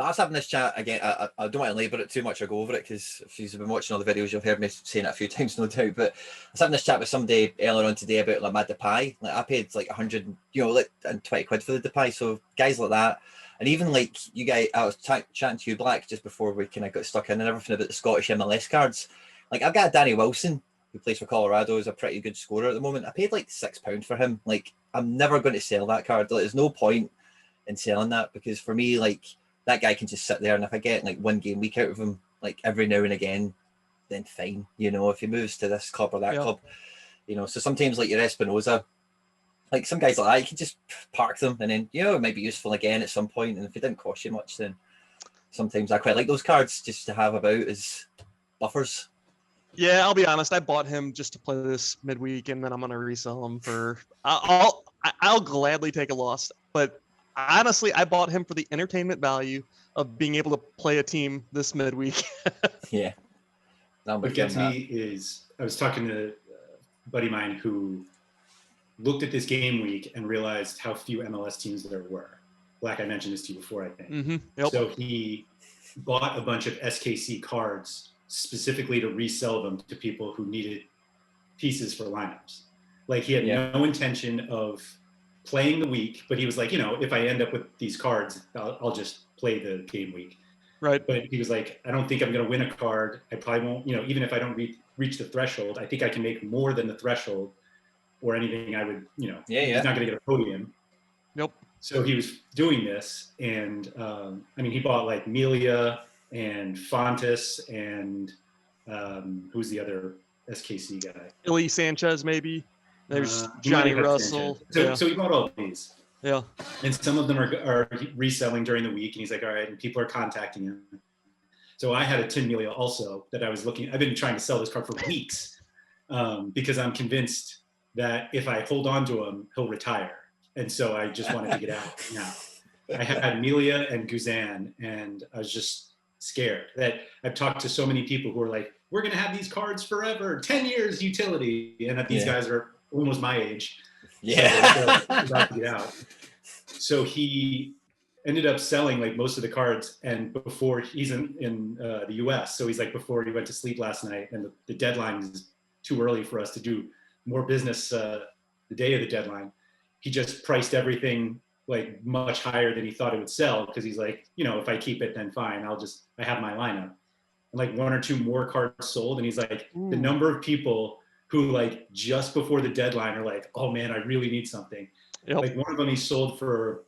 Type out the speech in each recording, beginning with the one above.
I was having this chat again. I don't want to labour it too much or go over it, because if you've been watching all the videos, you've heard me saying it a few times, no doubt. But I was having this chat with somebody earlier on today about like my Depay. Like I paid like 100, like and 20 quid for the Depay. So guys like that, and even like you guys, I was chatting to you, Black, just before we kind of got stuck in and everything about the Scottish MLS cards. Like I've got a Danny Wilson who plays for Colorado, is a pretty good scorer at the moment. I paid like £6 for him. Like I'm never going to sell that card. Like, there's no point in selling that, because for me, like, that guy can just sit there, and if I get like one game week out of him, like every now and again, then fine. If he moves to this club or that club, so sometimes like your Espinosa, like some guys like that, you can just park them, and then it might be useful again at some point. And if it didn't cost you much, then sometimes I quite like those cards just to have about as buffers. Yeah, I'll be honest. I bought him just to play this midweek, and then I'm gonna resell him for. I'll gladly take a loss, but honestly, I bought him for the entertainment value of being able to play a team this midweek. Yeah. What gets me is I was talking to a buddy of mine who looked at this game week and realized how few MLS teams there were. Black, I mentioned this to you before, I think. Mm-hmm. Yep. So he bought a bunch of SKC cards specifically to resell them to people who needed pieces for lineups. Like he had no intention of playing the week, but he was like, if I end up with these cards, I'll just play the game week. Right. But he was like, I don't think I'm going to win a card. I probably won't, even if I don't reach the threshold, I think I can make more than the threshold or anything I would, he's not going to get a podium. Nope. So he was doing this. And he bought like Melia and Fontes and who's the other SKC guy? Illy Sanchez, maybe. There's Johnny Russell. So he bought all these. Yeah. And some of them are reselling during the week. And he's like, all right. And people are contacting him. So I had a Tim Melia also that I was looking. I've been trying to sell this card for weeks because I'm convinced that if I hold on to him, he'll retire. And so I just wanted to get out now. I had Melia and Guzan, and I was just scared that I've talked to so many people who are like, we're going to have these cards forever, 10 years utility. And that these guys are almost my age. Yeah. So about to get out. So he ended up selling like most of the cards, and before he's in the US. So he's like, before he went to sleep last night, and the deadline is too early for us to do more business the day of the deadline. He just priced everything like much higher than he thought it would sell, because he's like, if I keep it, then fine. I have my lineup. And like one or two more cards sold, and he's like, the number of people who like just before the deadline are like, oh man, I really need something. Yep. Like one of them he sold for,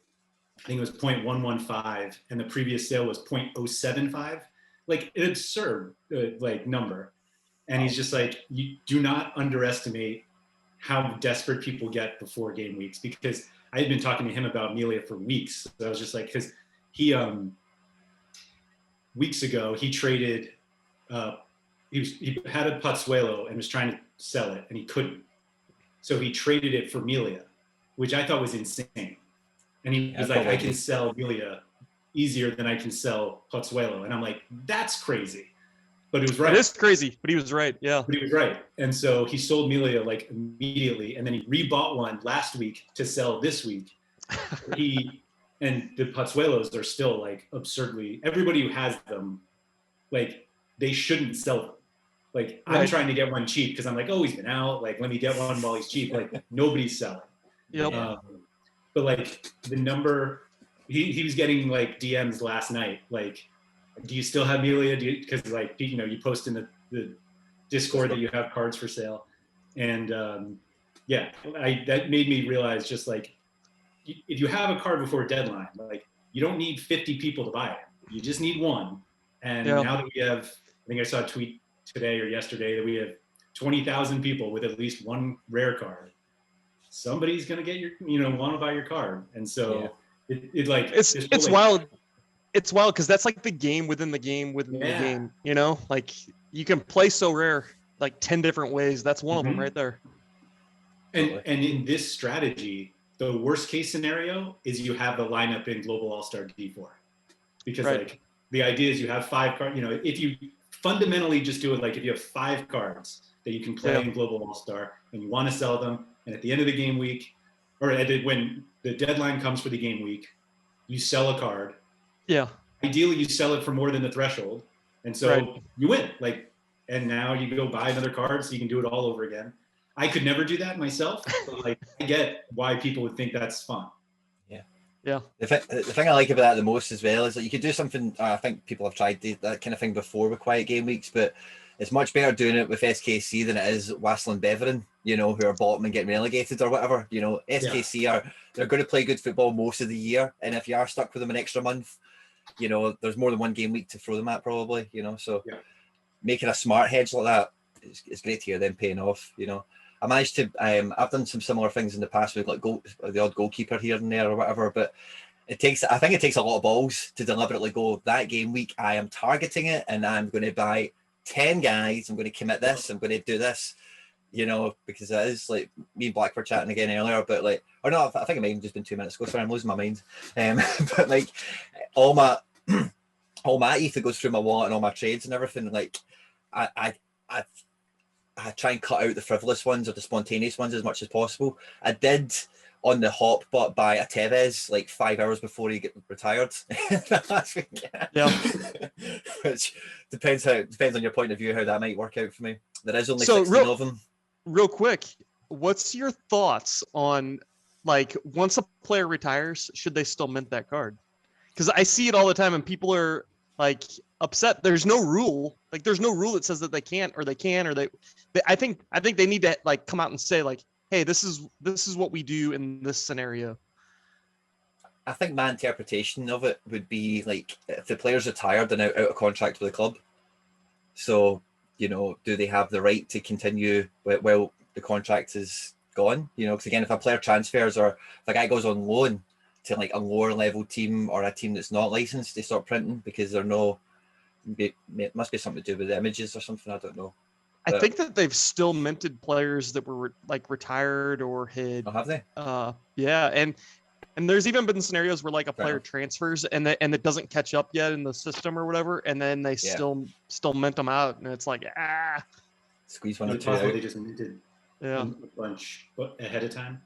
I think it was 0.115, and the previous sale was 0.075, like an absurd like number. And he's just like, you do not underestimate how desperate people get before game weeks, because I had been talking to him about Melia for weeks. So I was just like, because he weeks ago he traded, he had a Pozzuelo and was trying to sell it, and he couldn't. So he traded it for Melia, which I thought was insane. And he was like, I can sell Melia easier than I can sell Pozzuelo. And I'm like, that's crazy. But it was right. It is crazy, but he was right. Yeah. But he was right. And so he sold Melia like immediately. And then he rebought one last week to sell this week. And the Pozzuelos are still like absurdly, everybody who has them, like they shouldn't sell them. Like I'm trying to get one cheap because I'm like, oh, he's been out. Like, let me get one while he's cheap. Like nobody's selling. Yep. But like the number, he was getting like DMs last night. Like, do you still have Melia? Because like, you post in the Discord that you have cards for sale. And that made me realize just like, if you have a card before deadline, like you don't need 50 people to buy it. You just need one. And now that we have, I think I saw a tweet today or yesterday that we have 20,000 people with at least one rare card. Somebody's going to get want to buy your card. And so it's wild. It's wild because that's like the game within the game within the game, like you can play SoRare like 10 different ways. That's one of them right there. And in this strategy, the worst case scenario is you have the lineup in Global All-Star D4, because like the idea is you have 5 cards, if you fundamentally just do it, like if you have 5 cards that you can play in Global All-Star and you want to sell them, and at the end of the game week, or when the deadline comes for the game week, you sell a card. Yeah. ideally you sell it for more than the threshold, and so you win. Like, and now you go buy another card so you can do it all over again. I could never do that myself, but like I get why people would think that's fun. Yeah. The thing I like about that the most as well is that you could do something. I think people have tried that kind of thing before with quiet game weeks, but it's much better doing it with SKC than it is Wassland Beveren, you know, who are bottom and getting relegated or whatever. You know, SKC they're going to play good football most of the year, and if you are stuck with them an extra month, you know, there's more than one game week to throw them at probably. You know, so making a smart hedge like that, it's great to hear them paying off. You know. I managed to, I've done some similar things in the past with like the odd goalkeeper here and there or whatever, but I think it takes a lot of balls to deliberately go, that game week, I am targeting it and I'm going to buy 10 guys, I'm going to commit this, I'm going to do this, you know, because it is like, me and Black were chatting again earlier, but like, or no, I think it might have just been 2 minutes ago, sorry, I'm losing my mind. But like, all my ETH that goes through my wallet and all my trades and everything, like, I try and cut out the frivolous ones or the spontaneous ones as much as possible. I did on the hop, but by a Tevez like 5 hours before he retired. Yeah. Which depends on your point of view how that might work out for me. There is only 16 of them. Real quick, what's your thoughts on like once a player retires, should they still mint that card? Because I see it all the time and people are like upset. There's no rule. Like there's no rule that says that they can't or they can or they I think they need to like come out and say like, hey, this is what we do in this scenario. I think my interpretation of it would be like if the player's retired and out of contract with the club. So, you know, do they have the right to continue while the contract is gone? You know, because again, if a player transfers or if a guy goes on loan to like a lower level team or a team that's not licensed, they start printing because they're no. It must be something to do with the images or something. I don't know. But I think that they've still minted players that were like retired or had. Oh, have they? Yeah, and there's even been scenarios where like a player transfers and it doesn't catch up yet in the system or whatever, and then they still mint them out, and it's like squeeze one or two out. out. They just minted a bunch ahead of time.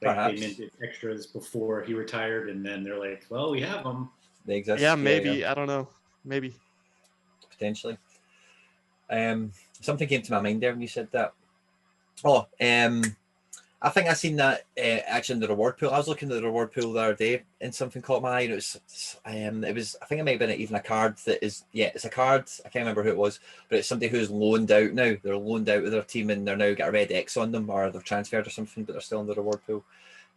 Like Perhaps. they minted extras before he retired, and then they're like, "Well, we have them." They exist. Yeah, maybe. I don't know. Maybe. Potentially. Something came to my mind there when you said that. I think I seen that actually in the reward pool. I was looking at the reward pool the other day, and something caught my eye. And it was I think it might have been even a card that is it's a card. I can't remember who it was, but it's somebody who's loaned out now. They're loaned out with their team, and they're now got a red X on them, or they're transferred or something, but they're still in the reward pool.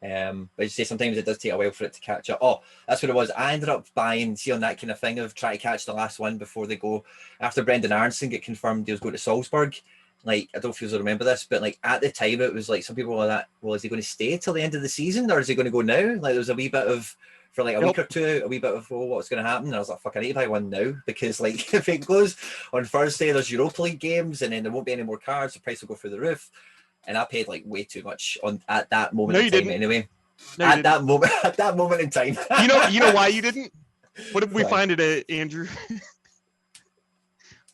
But you say sometimes it does take a while for it to catch up. Oh, that's what it was. I ended up buying, on that kind of thing of trying to catch the last one before they go. After Brendan Aronson get confirmed he was going to Salzburg. Like, I don't know if you remember this, but like at the time it was like some people were like, well, is he going to stay till the end of the season or is he going to go now? Like there was a wee bit of, for like a week or two, a wee bit of, what's going to happen? And I was like, fuck, I need to buy one now because like if it goes on Thursday, there's Europa League games and then there won't be any more cards. The price will go through the roof. And I paid like way too much at that moment in time anyway. At that moment in time. You know why you didn't? What did we find today, Andrew?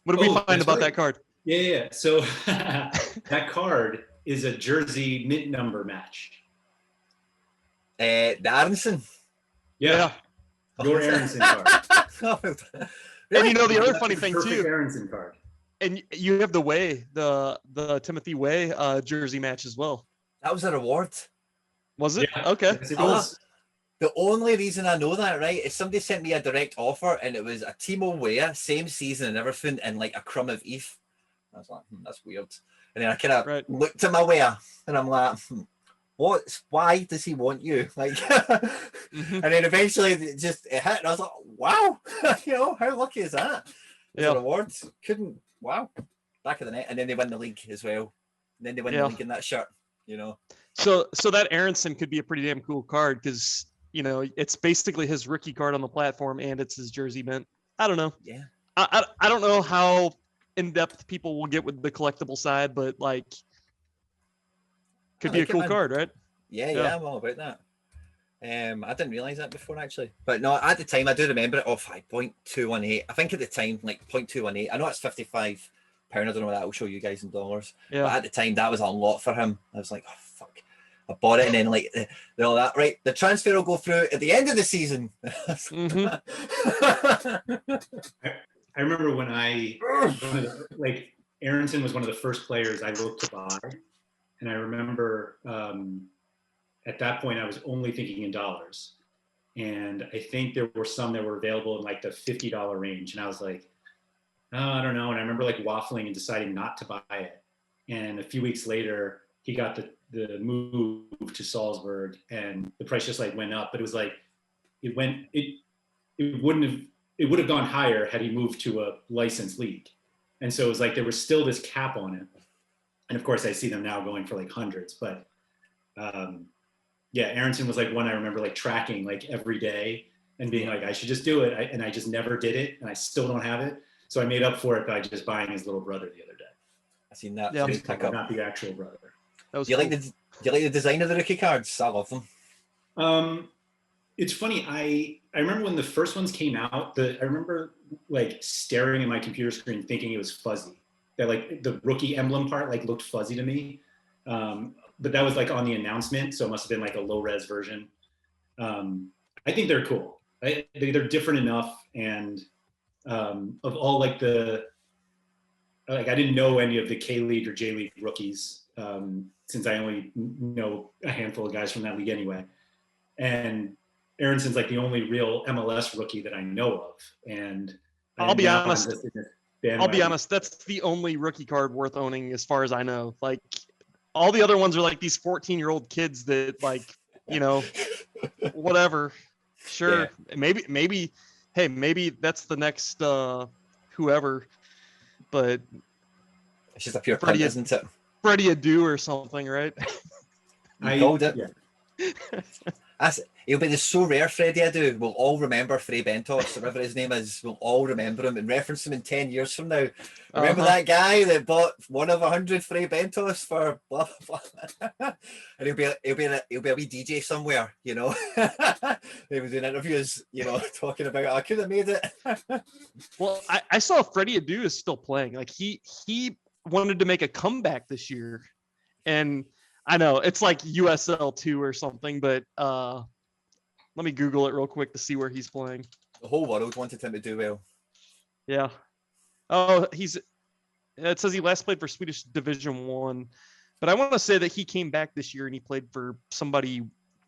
What did we find about that card? Yeah. So that card is a jersey mint number match. The Aronson. Yeah. Your Aronson card. And you know the other funny thing too. Aronson card. And you have the Timothy Way jersey match as well. That was a reward. Was it? Yeah. Okay. Yes, it was. The only reason I know that, right, is somebody sent me a direct offer and it was a Timo Weah, same season and everything, and like a crumb of ETH. I was like, that's weird. And then I kind of looked at my Weah and I'm like, why does he want you? Like, and then eventually it hit and I was like, wow, how lucky is that? The rewards wow, back of the net. And then they win the league as well. And then they win the league in that shirt, So that Aronson could be a pretty damn cool card because, it's basically his rookie card on the platform and it's his jersey mint. I don't know. Yeah. I don't know how in-depth people will get with the collectible side, but like could be a cool card, right? Yeah, I'm all about that. I didn't realize that before actually, but no, at the time I do remember it. 5.218. I think at the time like 0.218. I know it's £55. I don't know what that will show you guys in dollars. Yeah. But at the time that was a lot for him. I was like, oh fuck. I bought it, and then like they're all that right. The transfer will go through at the end of the season. Mm-hmm. I remember when like Aronson was one of the first players I looked to buy, and I remember at that point I was only thinking in dollars, and I think there were some that were available in like the $50 range, and I was like, oh, I don't know. And I remember like waffling and deciding not to buy it, and a few weeks later he got the move to Salzburg, and the price just like went up, but it was like it would have gone higher had he moved to a licensed league. And so it was like there was still this cap on it. And of course I see them now going for like hundreds, but yeah, Aronson was like one I remember like tracking like every day and being like, I should just do it. And I just never did it, and I still don't have it. So I made up for it by just buying his little brother the other day. I seen that. Yeah. His pickup. Not the actual brother. That was Do you cool. like the design of the rookie cards? I love them. It's funny. I remember when the first ones came out, I remember like staring at my computer screen thinking it was fuzzy. That like the rookie emblem part like looked fuzzy to me. But that was like on the announcement, so it must have been like a low res version. I think they're cool. They're different enough, and of all like I didn't know any of the K League or J League rookies, since I only know a handful of guys from that league anyway. And Aronson's like the only real MLS rookie that I know of. And I'll be now I'm honest. just in this I'll be bandwagon. honest. That's the only rookie card worth owning, as far as I know. Like all the other ones are like these 14-year-old kids that like, you know, whatever. Sure, maybe. Hey, maybe that's the next whoever. But It's just a pure punt, isn't it? Freddie Adu or something, right? You called it. Yeah. He'll be the SoRare Freddie Adu. We'll all remember Frey Bentos, whatever his name is. We'll all remember him and reference him in 10 years from now. Remember that guy that bought one of 100 Frey Bentos for blah blah blah. And he'll be a wee DJ somewhere, you know. He was doing interviews, you know, talking about I could have made it. Well, I saw Freddie Adu is still playing. Like he wanted to make a comeback this year, and I know it's like USL 2 or something, but let me Google it real quick to see where he's playing. The whole world wanted him to do well. Yeah. Oh, it says he last played for Swedish Division 1, but I want to say that he came back this year and he played for somebody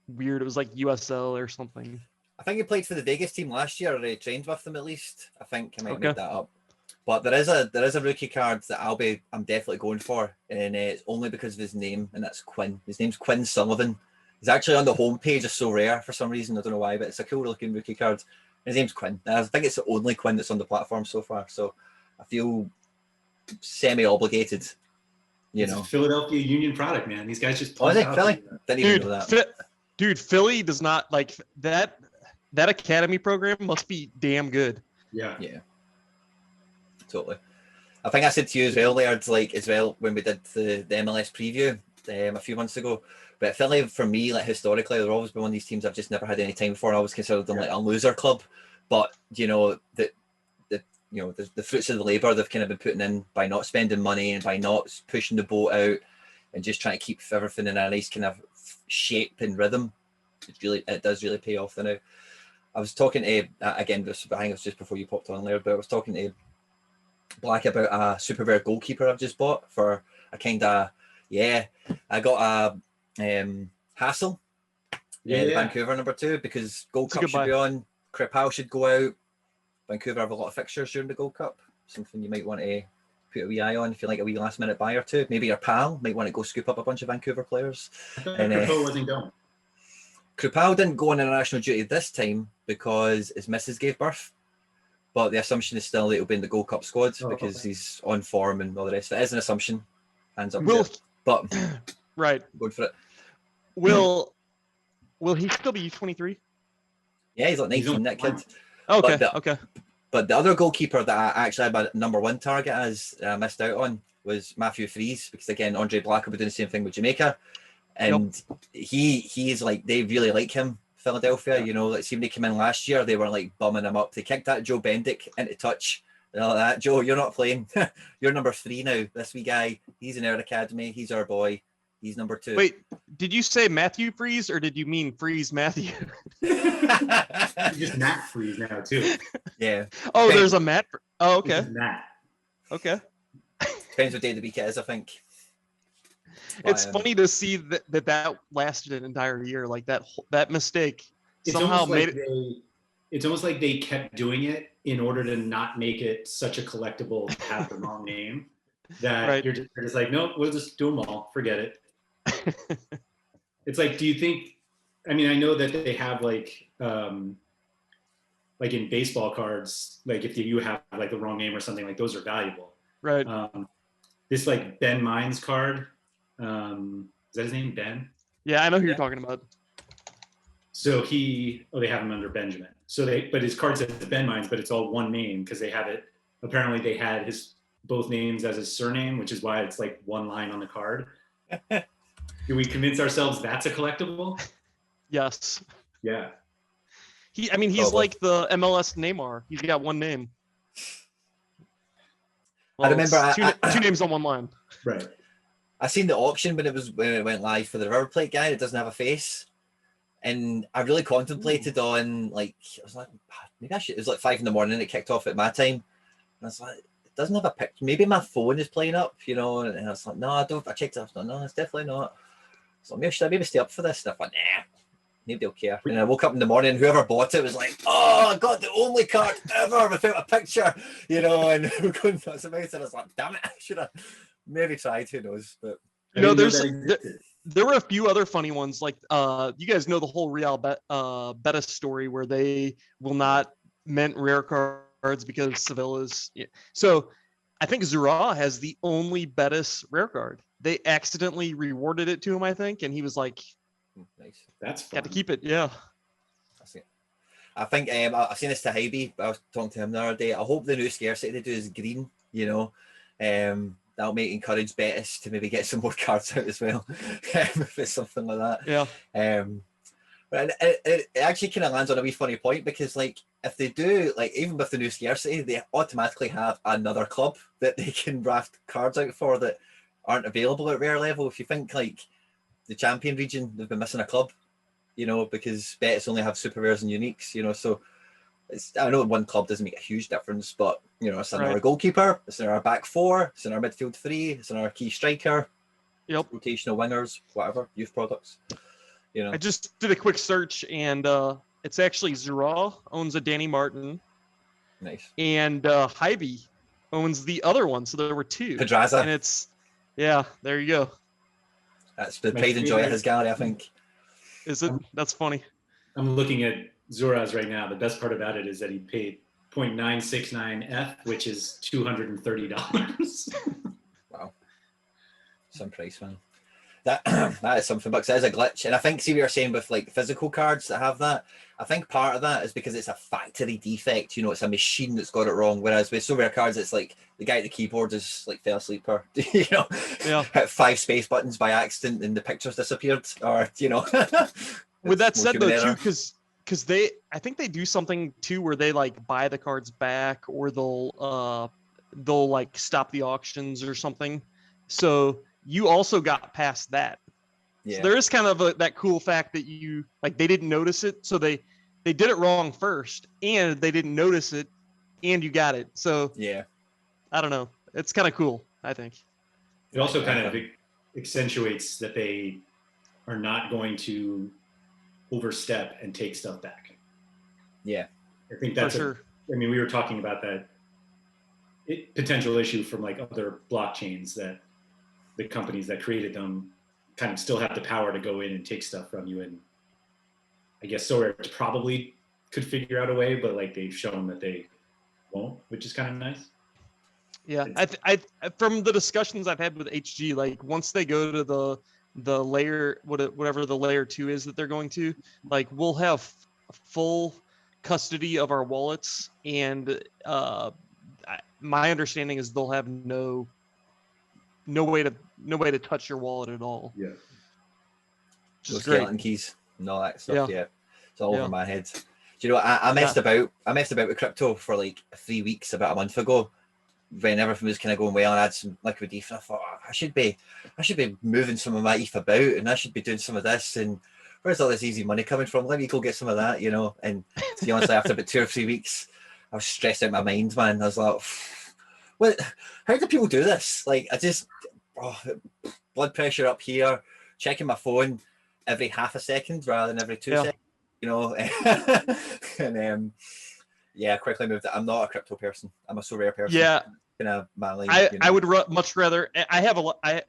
weird. It was like USL or something. I think he played for the Vegas team last year, or he trained with them at least. I think I might Okay. make that up. But there is a rookie card that I'm definitely going for, and it's only because of his name, and that's Quinn. His name's Quinn Sullivan. He's actually on the homepage of SoRare for some reason. I don't know why, but it's a cool looking rookie card. His name's Quinn. And I think it's the only Quinn that's on the platform so far. So I feel semi-obligated, you It's know. a Philadelphia Union product, man. These guys just Oh, is it out Philly? there. Didn't even know that. Dude, Philly does not like that. That academy program must be damn good. Yeah. Yeah, totally. I think I said to you as well, Laird, like as well when we did the MLS preview a few months ago. But Philly, for me, like historically, they've always been one of these teams I've just never had any time for. I always considered them like a loser club. But you know the fruits of the labour they've kind of been putting in by not spending money and by not pushing the boat out and just trying to keep everything in a nice kind of shape and rhythm. It does really pay off now. I was talking to again, I think it was just before you popped on there, but I was talking to Black about a super rare goalkeeper I've just bought for a kind of I got a Hassel, the Vancouver #2, because Gold Cup should be on. Kripal should go out. Vancouver have a lot of fixtures during the Gold Cup. Something you might want to put a wee eye on if you like a wee last minute buy or two. Maybe your pal might want to go scoop up a bunch of Vancouver players. I thought Kripal wasn't going. Kripal didn't go on international duty this time because his missus gave birth. But the assumption is still that he'll be in the Gold Cup squad because he's on form and all the rest. It is an assumption. Hands up. But right. Good for it. Will he still be U23? Yeah, he's like 19, that kid. Okay. Okay. But the other goalkeeper that I actually had my #1 target as missed out on was Matthew Fries, because again, Andre Black will be doing the same thing with Jamaica. And he's like, they really like him, Philadelphia. You know, like see when they came in last year, they were like bumming him up. They kicked that Joe Bendick into touch. They're like that, Joe, you're not playing. You're #3 now. This wee guy, he's in our academy. He's our boy. He's number 2. Wait, did you say Matthew Freeze or did you mean Freeze Matthew? Just Matt Freeze now too. Yeah. Oh, there's a Matt. Oh, okay. Matt. Okay. Depends what day of the week it is, I think. It's funny to see that lasted an entire year. Like that mistake somehow made it. It's almost like they kept doing it in order to not make it such a collectible to have the wrong name. That Right. you're just like, no, we'll just do them all. Forget it. It's like, do you think? I mean, I know that they have like in baseball cards, like if you have like the wrong name or something, like those are valuable. Right. This like Ben Mines card. Is that his name, Ben? Yeah, I know who you're talking about. So they have him under Benjamin. But his card says Ben Mines, but it's all one name because they have it. Apparently, they had his both names as his surname, which is why it's like one line on the card. Do we convince ourselves that's a collectible? Yes. Yeah. He's like the MLS Neymar. He's got one name. Well, I remember two names on one line. Right. I seen the auction when it went live for the River Plate guy that doesn't have a face. And I really contemplated on like, I was like, maybe I should. It was like 5 a.m. It kicked off at my time, and I was like, it doesn't have a picture. Maybe my phone is playing up, And I was like, no, I don't. I checked it. I was like, no, it's definitely not. So maybe should I maybe stay up for this? And I thought, nah, maybe they'll care. And I woke up in the morning. Whoever bought it was like, oh, I got the only card ever without a picture, And we're going nuts about it. I was like, damn it, I should have maybe tried. Who knows? But there were a few other funny ones, like you guys know the whole Real Betis story where they will not mint rare cards because Sevilla's. Yeah. So I think Zura has the only Betis rare card. They accidentally rewarded it to him, I think, and he was like, nice. That's fun. Got to keep it. Yeah. I think I've seen this to Hybe. I was talking to him the other day. I hope the new Scarcity they do is green, that'll make encourage Betis to maybe get some more cards out as well, if it's something like that. Yeah. But it actually kind of lands on a wee funny point because, like, if they do, like, even with the new Scarcity, they automatically have another club that they can draft cards out for that aren't available at rare level. If you think, like, the champion region, they've been missing a club, because Betis only have super rares and uniques, so I know one club doesn't make a huge difference, but it's in our goalkeeper, it's in our back 4, it's in our midfield 3, it's in our key striker, rotational wingers, whatever, youth products. I just did a quick search, and it's actually Zura owns a Danny Martin. Nice. And Hybe owns the other one, so there were 2. Pedraza. And there you go. That's the pride and joy of his gallery, I think. Is it? That's funny. I'm looking at Zura's right now. The best part about it is that he paid 0.969 F, which is $230. Wow. Some price, man. That is something, but that is a glitch. And I think, see what you're saying with like physical cards that have that, I think part of that is because it's a factory defect, it's a machine that's got it wrong. Whereas with SoRare cards, it's like the guy at the keyboard is like fell asleep or, hit 5 space buttons by accident and the pictures disappeared or, With that said though, too, because I think they do something too where they like buy the cards back or they'll like stop the auctions or something. So you also got past that. Yeah. So there is kind of that cool fact that you like they didn't notice it, so they did it wrong first, and they didn't notice it, and you got it. So yeah, I don't know. It's kind of cool, I think. It also kind of accentuates that they are not going to overstep and take stuff back. Yeah, I think that's for sure. We were talking about that potential issue from like other blockchains that the companies that created them kind of still have the power to go in and take stuff from you. And I guess SoRare probably could figure out a way, but like they've shown that they won't, which is kind of nice. Yeah, I from the discussions I've had with HG, like once they go to the layer, whatever the layer 2 is that they're going to, like we'll have full custody of our wallets, and my understanding is they'll have no way to touch your wallet at all. Yeah. No skeleton keys, no that stuff. Yeah, it's all over my head. Do you know what? I messed about with crypto for like 3 weeks about a month ago, when everything was kind of going well, and I had some liquid ETH, and I thought, I should be moving some of my ETH about, and I should be doing some of this, and where's all this easy money coming from? Let me go get some of that, you know. And to be honest, after about 2 or 3 weeks, I was stressed out of my mind, man. I was like, what? How do people do this? like, I just blood pressure up here, checking my phone every half a second rather than every 2 seconds, you know. And yeah, quickly moved it. I'm not a crypto person. I'm a SoRare person. Yeah, kind of manly. I would much rather. I have I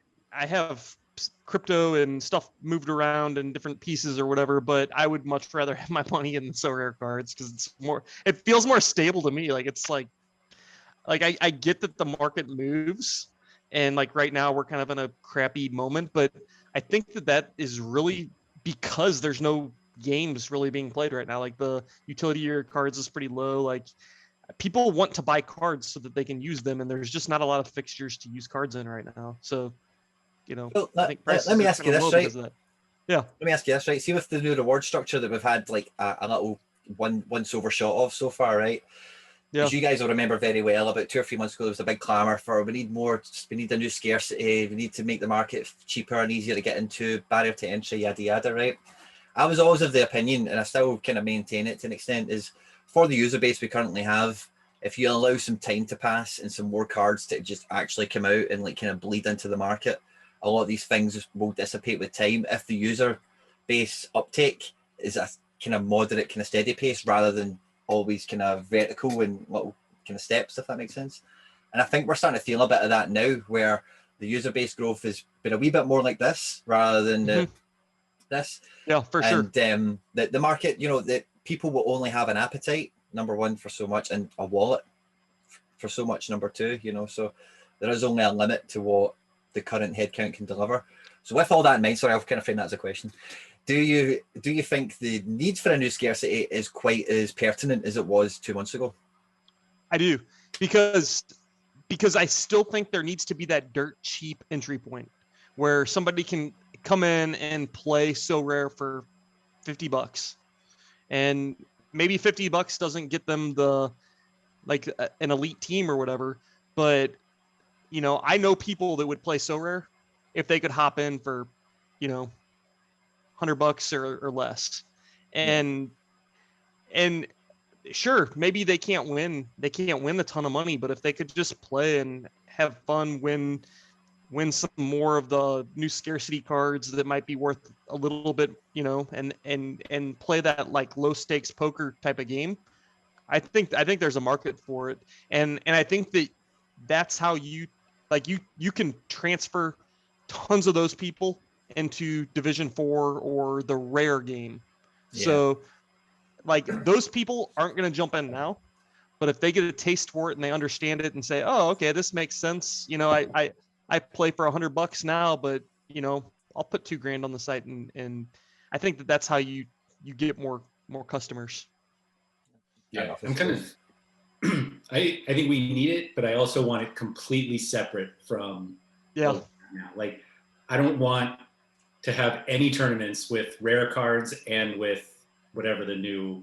have crypto and stuff moved around in different pieces or whatever, but I would much rather have my money in the SoRare cards because it's more. It feels more stable to me. Like it's like I get that the market moves, and like right now we're kind of in a crappy moment, but I think that is really because there's no games really being played right now. Like the utility of your cards is pretty low. Like people want to buy cards so that they can use them, and there's just not a lot of fixtures to use cards in right now. So, you know, well, I think let me ask you this, right? Yeah. Let me ask you this, right? See, with the new reward structure that we've had, like a little once overshot of so far, right? Yeah. As you guys will remember very well, about 2 or 3 months ago, there was a big clamor for we need a new scarcity, we need to make the market cheaper and easier to get into, barrier to entry, yada yada, right? I was always of the opinion, and I still kind of maintain it to an extent, is for the user base we currently have, if you allow some time to pass and some more cards to just actually come out and like kind of bleed into the market, a lot of these things will dissipate with time if the user base uptake is a kind of moderate, kind of steady pace rather than always kind of vertical and little kind of steps, if that makes sense. And I think we're starting to feel a bit of that now, where the user base growth has been a wee bit more like this rather than this. Yeah, for sure. And the market, you know, that people will only have an appetite, number one, for so much, and a wallet for so much, number two, you know. So there is only a limit to what the current headcount can deliver. So with all that in mind, sorry, I'll kind of frame that as a question. Do you think the need for a new scarcity is quite as pertinent as it was 2 months ago? I do, because I still think there needs to be that dirt cheap entry point where somebody can come in and play SoRare for $50, and maybe $50 doesn't get them the an elite team or whatever, but you know, I know people that would play SoRare if they could hop in for, you know, $100 or less, and sure, maybe they can't win a ton of money, but if they could just play and have fun, win some more of the new scarcity cards that might be worth a little bit, you know, and play that like low stakes poker type of game, I think there's a market for it, and I think that's how you can transfer tons of those people into Division 4 or the rare game. Yeah. So like those people aren't going to jump in now, but if they get a taste for it and they understand it and say, oh, okay, this makes sense. You know, I play for $100 now, but you know, I'll put $2,000 on the site, and I think that's how you get more customers. Yeah, I'm kind of, I think we need it, but I also want it completely separate from now. Like, I don't want to have any tournaments with rare cards and with whatever the new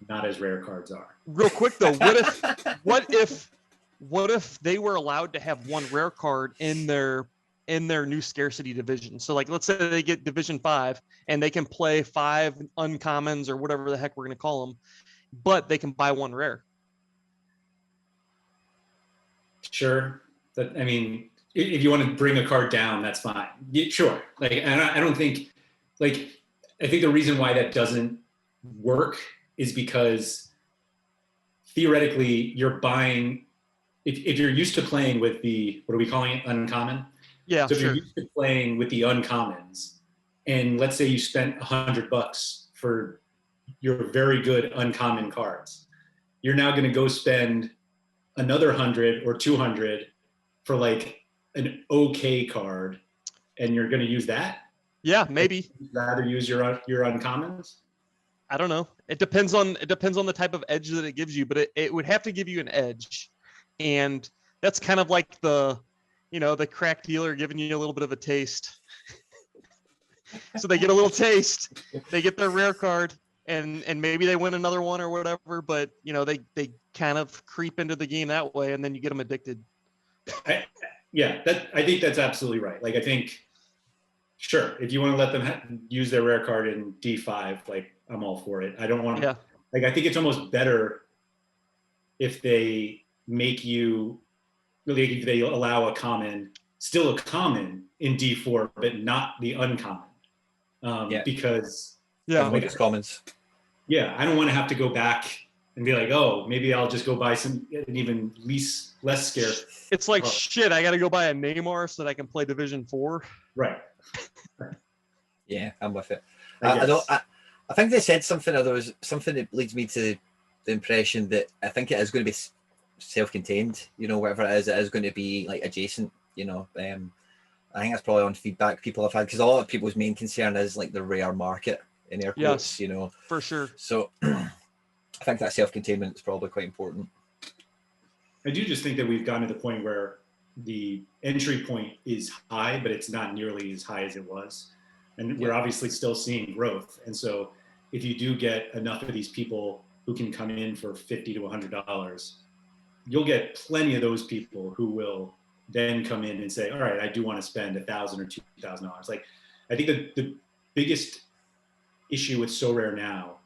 not as rare cards are. Real quick though, what if they were allowed to have one rare card in their new scarcity division? So like, let's say they get Division 5 and they can play 5 uncommons or whatever the heck we're going to call them, but they can buy one rare. Sure. But I mean, if you want to bring a card down, that's fine. Yeah, sure. Like, I don't think, like, I think the reason why that doesn't work is because theoretically you're buying, if you're used to playing with the, what are we calling it? Uncommon? Yeah, so if sure. You're used to playing with the uncommons, and let's say you spent $100 for your very good uncommon cards, you're now going to go spend another 100 or 200 for like an okay card, and you're going to use that? Yeah, maybe. You'd rather use your uncommons? I don't know. It depends on the type of edge that it gives you, but it would have to give you an edge. And that's kind of like the crack dealer giving you a little bit of a taste. So they get a little taste, they get their rare card, and maybe they win another one or whatever, but you know, they kind of creep into the game that way, and then you get them addicted. I think that's absolutely right. Like, I think, sure, if you want to let them use their rare card in D5, like, I'm all for it. I don't want to, like, I think it's almost better if they make you, really, if they allow a common, still a common in D4, but not the uncommon. Because like, commons. Yeah, I don't want to have to go back and be like, oh, maybe I'll just go buy an even less scarce. It's like, shit, I got to go buy a Neymar so that I can play Division 4. Right. Yeah, I'm with it. I think they said something, or there was something that leads me to the impression that I think it is going to be self-contained, whatever it is going to be like adjacent, I think that's probably on feedback people have had, because a lot of people's main concern is like the rare market in air quotes, for sure. So I think that self-containment is probably quite important. I do just think that we've gotten to the point where the entry point is high, but it's not nearly as high as it was. And we're obviously still seeing growth. And so if you do get enough of these people who can come in for $50 to $100, you'll get plenty of those people who will then come in and say, all right, I do want to spend $1,000 or $2,000. Like, I think that the biggest issue with SoRare now,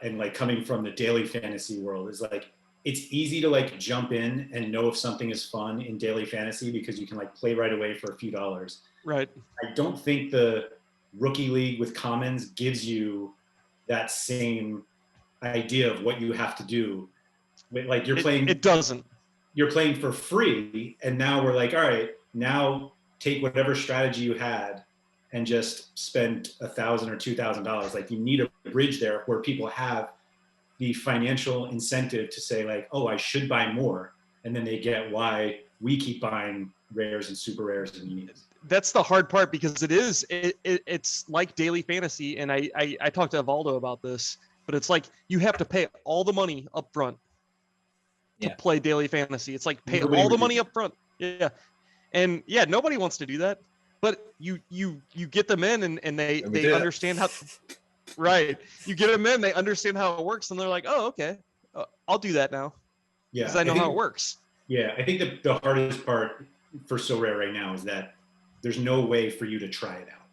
and like coming from the daily fantasy world, is like, it's easy to like jump in and know if something is fun in daily fantasy because you can like play right away for a few dollars. Right. I don't think the rookie league with commons gives you that same idea of what you have to do. Like, you're playing. It doesn't. You're playing for free, and now we're like, all right, now take whatever strategy you had and just spend $1,000 or $2,000. Like, you need a bridge there where people have the financial incentive to say like, oh, I should buy more, and then they get why we keep buying rares and super rares and uniques. That's the hard part, because it's like daily fantasy, and I talked to Evaldo about this, but it's like you have to pay all the money up front to play daily fantasy. It's like pay all the money up front. Yeah. And nobody wants to do that, but you get them in and they understand how, right. You get them in, they understand how it works, and they're like, oh, okay, I'll do that now. Yeah. Because I know how it works. Yeah. I think the hardest part for SoRare right now is that there's no way for you to try it out.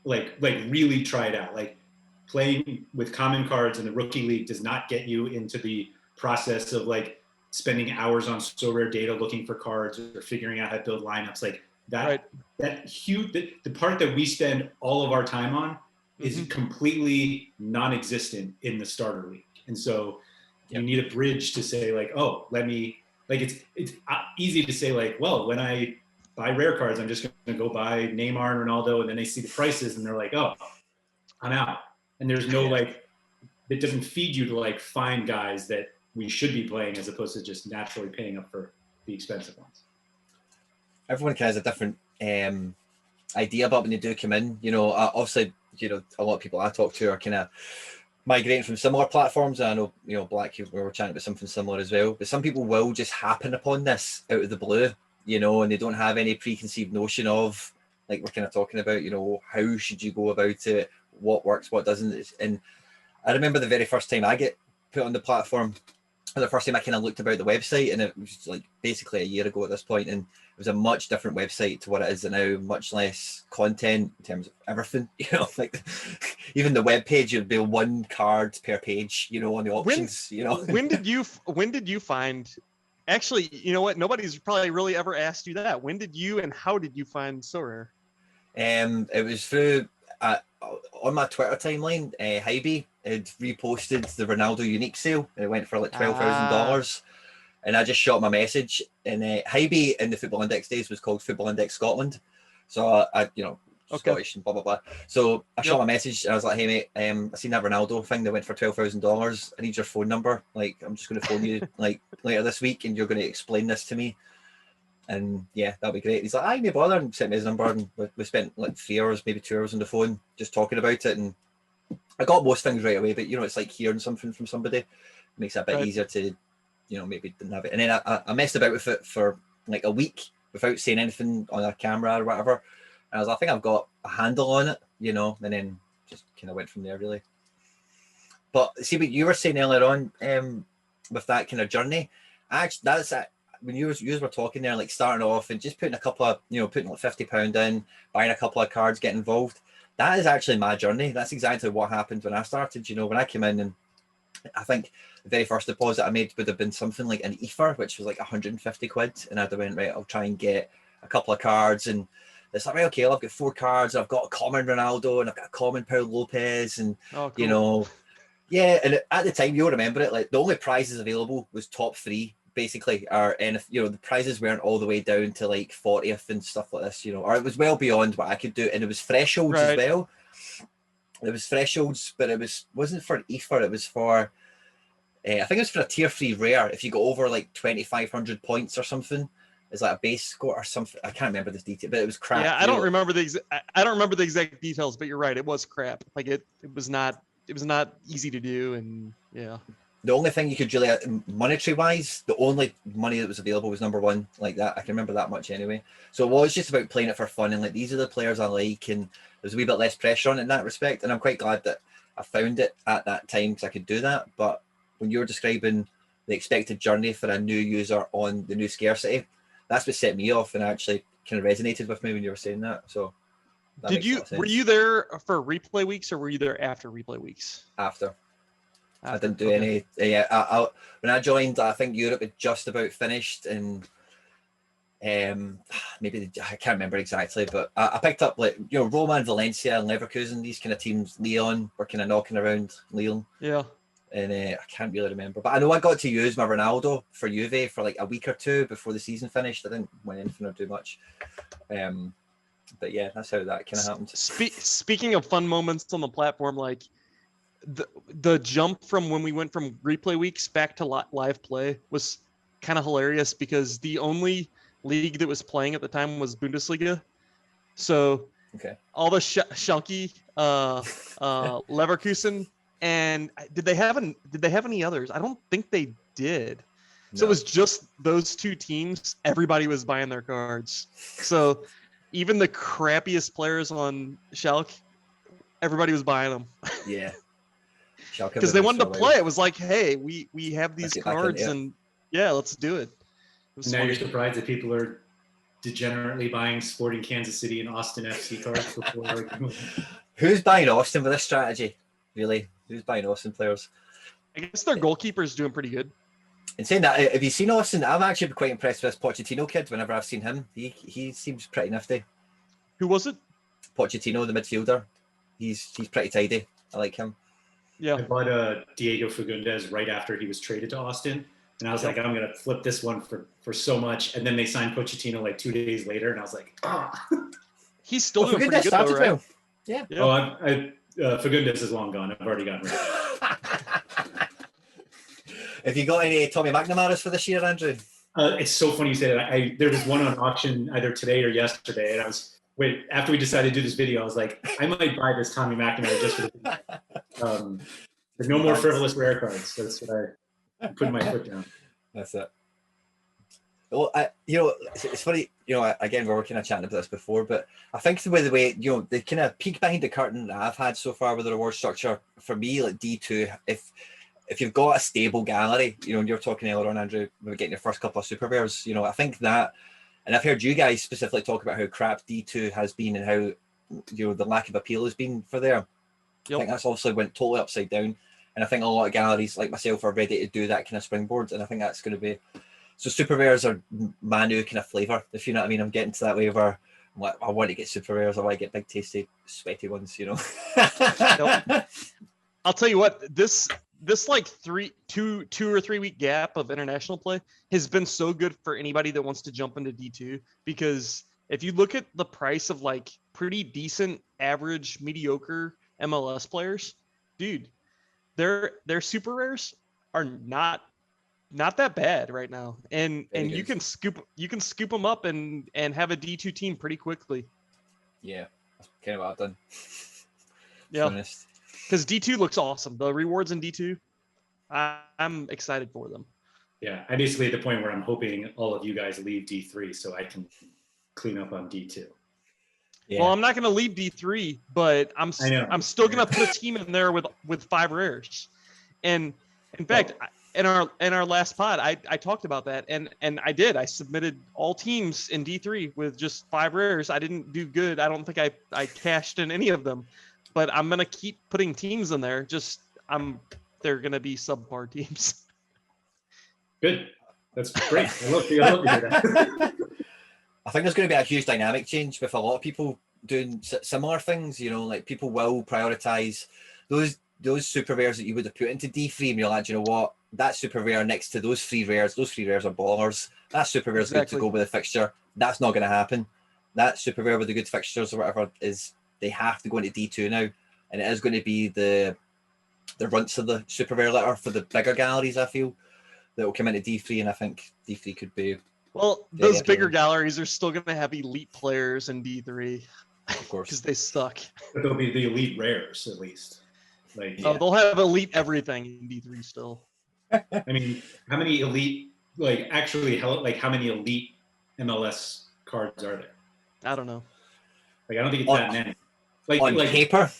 Like really try it out. Like, playing with common cards in the rookie league does not get you into the process of like spending hours on SoRare data looking for cards or figuring out how to build lineups. Like that, right. That huge, the part that we spend all of our time on is completely non-existent in the starter league. And so you need a bridge to say like, oh, it's easy to say like, well, when I buy rare cards, I'm just going to go buy Neymar and Ronaldo. And then they see the prices and they're like, oh, I'm out. And there's no like, it doesn't feed you to like find guys that we should be playing as opposed to just naturally paying up for the expensive ones. Everyone has a different idea about when they do come in. Obviously, a lot of people I talk to are kind of migrating from similar platforms. I know, Black, we were chatting about something similar as well. But some people will just happen upon this out of the blue, and they don't have any preconceived notion of, like we're kind of talking about, how should you go about it, what works, what doesn't. And I remember the very first time I get put on the platform, the first time I kind of looked about the website, and it was like basically a year ago at this point, and it was a much different website to what it is now, much less content in terms of everything, like even the web page would be one card per page, on the options, When did you find, actually, you know what, nobody's probably really ever asked you that. When did you and how did you find SoRare? It was through on my Twitter timeline. Hybe had reposted the Ronaldo unique sale, and it went for like $12,000. And I just shot my message. And Hybe in the Football Index days was called Football Index Scotland. So I Scottish and blah blah blah. So I shot my message and I was like, hey mate, I seen that Ronaldo thing that went for $12,000. I need your phone number. Like, I'm just going to phone you like later this week, and you're going to explain this to me. And yeah, that'd be great. He's like, no bother, and sent me his number, and we spent like 3 hours, maybe 2 hours on the phone just talking about it. And I got most things right away, but it's like hearing something from somebody makes it a bit easier to, maybe didn't have it. And then I messed about with it for like a week without saying anything on a camera or whatever. And I was like, I think I've got a handle on it, and then just kind of went from there really. But see what you were saying earlier on, with that kind of journey. Actually, that's when you were talking there, like starting off and just putting a couple of, putting like £50 in, buying a couple of cards, getting involved. That is actually my journey. That's exactly what happened when I started. When I came in, and I think the very first deposit I made would have been something like an ether, which was like 150 quid. And I'd have went, right, I'll try and get a couple of cards. And it's like, right, okay, I've got 4 cards. I've got a common Ronaldo and I've got a common Paul Lopez. And, cool. Yeah, and at the time, you'll remember it, like the only prizes available was top 3, basically, and if the prizes weren't all the way down to like 40th and stuff like this, or it was well beyond what I could do, and it was thresholds as well. It was thresholds, but it wasn't for an ether, it was for I think it was for a tier 3 rare. If you go over like 2,500 points or something, it's like a base score or something. I can't remember this detail, but it was crap. Yeah, I don't remember the exact details, but you're right, it was crap. Like it was not easy to do, and yeah. The only thing you could really, monetary wise, the only money that was available was number 1, like that. I can remember that much anyway. So it was just about playing it for fun, and like these are the players I like, and there's a wee bit less pressure on it in that respect. And I'm quite glad that I found it at that time because I could do that. But when you were describing the expected journey for a new user on the new Scarcity, that's what set me off and actually kind of resonated with me when you were saying that. So were you there for replay weeks, or were you there after replay weeks? After. I didn't do any. Yeah, I when I joined, I think Europe had just about finished, and maybe I can't remember exactly, but I picked up like Roma and Valencia and Leverkusen, these kind of teams. Leon were kind of knocking around Lyon. Yeah. And I can't really remember, but I know I got to use my Ronaldo for Juve for like a week or 2 before the season finished. I didn't win anything or do much. But yeah, that's how that kind of happened. Speaking of fun moments on the platform, like the jump from when we went from replay weeks back to live play was kind of hilarious, because the only league that was playing at the time was Bundesliga. So all the Schalke, Leverkusen, and did they have any others? I don't think they did. No. So it was just those 2 teams. Everybody was buying their cards. So even the crappiest players on Schalke, everybody was buying them. Yeah. Because they wanted to play. It was like, hey, we have these cards, and yeah, let's do it. Now you're surprised that people are degenerately buying Sporting Kansas City and Austin FC cards before. Who's buying Austin with this strategy? Really? Who's buying Austin players? I guess their goalkeeper's doing pretty good. And saying that, have you seen Austin? I've actually been quite impressed with this Pochettino kid whenever I've seen him. He seems pretty nifty. Who was it? Pochettino, the midfielder. He's pretty tidy. I like him. Yeah. I bought Diego Fagundes right after he was traded to Austin. And I was like, I'm going to flip this one for so much. And then they signed Pochettino like 2 days later. And I was like, He's still doing pretty good though, right? Yeah. Oh, Fagundes is long gone. I've already gotten rid of it. Have you got any Tommy McNamara's for this year, Andrew? It's so funny you say that. There was one on auction either today or yesterday. And after we decided to do this video, I was like, I might buy this Tommy McNamara just for the there's no more frivolous rare cards. That's what I'm putting my foot down. That's it. Well, it's funny, again, we were kind of chatting about this before, but I think the way, the kind of peek behind the curtain that I've had so far with the reward structure, for me, like D2, if you've got a stable gallery, and you're talking earlier on, Andrew, about getting your first couple of super rares, I think that, and I've heard you guys specifically talk about how crap D2 has been and how, the lack of appeal has been for there. Yep. I think that's obviously went totally upside down. And I think a lot of galleries like myself are ready to do that kind of springboard. And I think that's going to be, so super rares are my new kind of flavor, if you know what I mean. I'm getting to that way where I'm like, I want to get super rares. I want to get big, tasty, sweaty ones, Nope. I'll tell you what, this like 2 or 3 week gap of international play has been so good for anybody that wants to jump into D2, because if you look at the price of like pretty decent, average, mediocre MLS players, dude, their super rares are not that bad right now, and you can scoop them up and have a D2 team pretty quickly. Yeah, that's kind of what I've done. Yeah, because D2 looks awesome. The rewards in D2, I'm excited for them. Yeah, I'm basically at the point where I'm hoping all of you guys leave D3 so I can clean up on D2. Yeah. Well, I'm not going to leave D3, but I'm still going to put a team in there with 5 rares. And in fact, our last pod, I talked about that, and I submitted all teams in D3 with just 5 rares. I didn't do good. I don't think I cashed in any of them, but I'm gonna keep putting teams in there. They're gonna be subpar teams. Good. That's great. I love to hear that. I think there's going to be a huge dynamic change with a lot of people doing similar things. You know, like people will prioritize those super rares that you would have put into D3, and you're like, you know what, that super rare next to those 3 rares, those 3 rares are ballers. That super rare is good to go with a fixture. That's not going to happen. That super rare with the good fixtures or whatever they have to go into D2 now, and it is going to be the runts of the super rare letter for the bigger galleries. I feel that will come into D3, and I think D3 could be. Well, those bigger galleries are still going to have elite players in D3, of course, because they suck. But they'll be the elite rares at least. Like, they'll have elite everything in D3 still. I mean, how many elite, like actually, how many elite MLS cards are there? I don't know. Like, I don't think it's that many. Like on paper,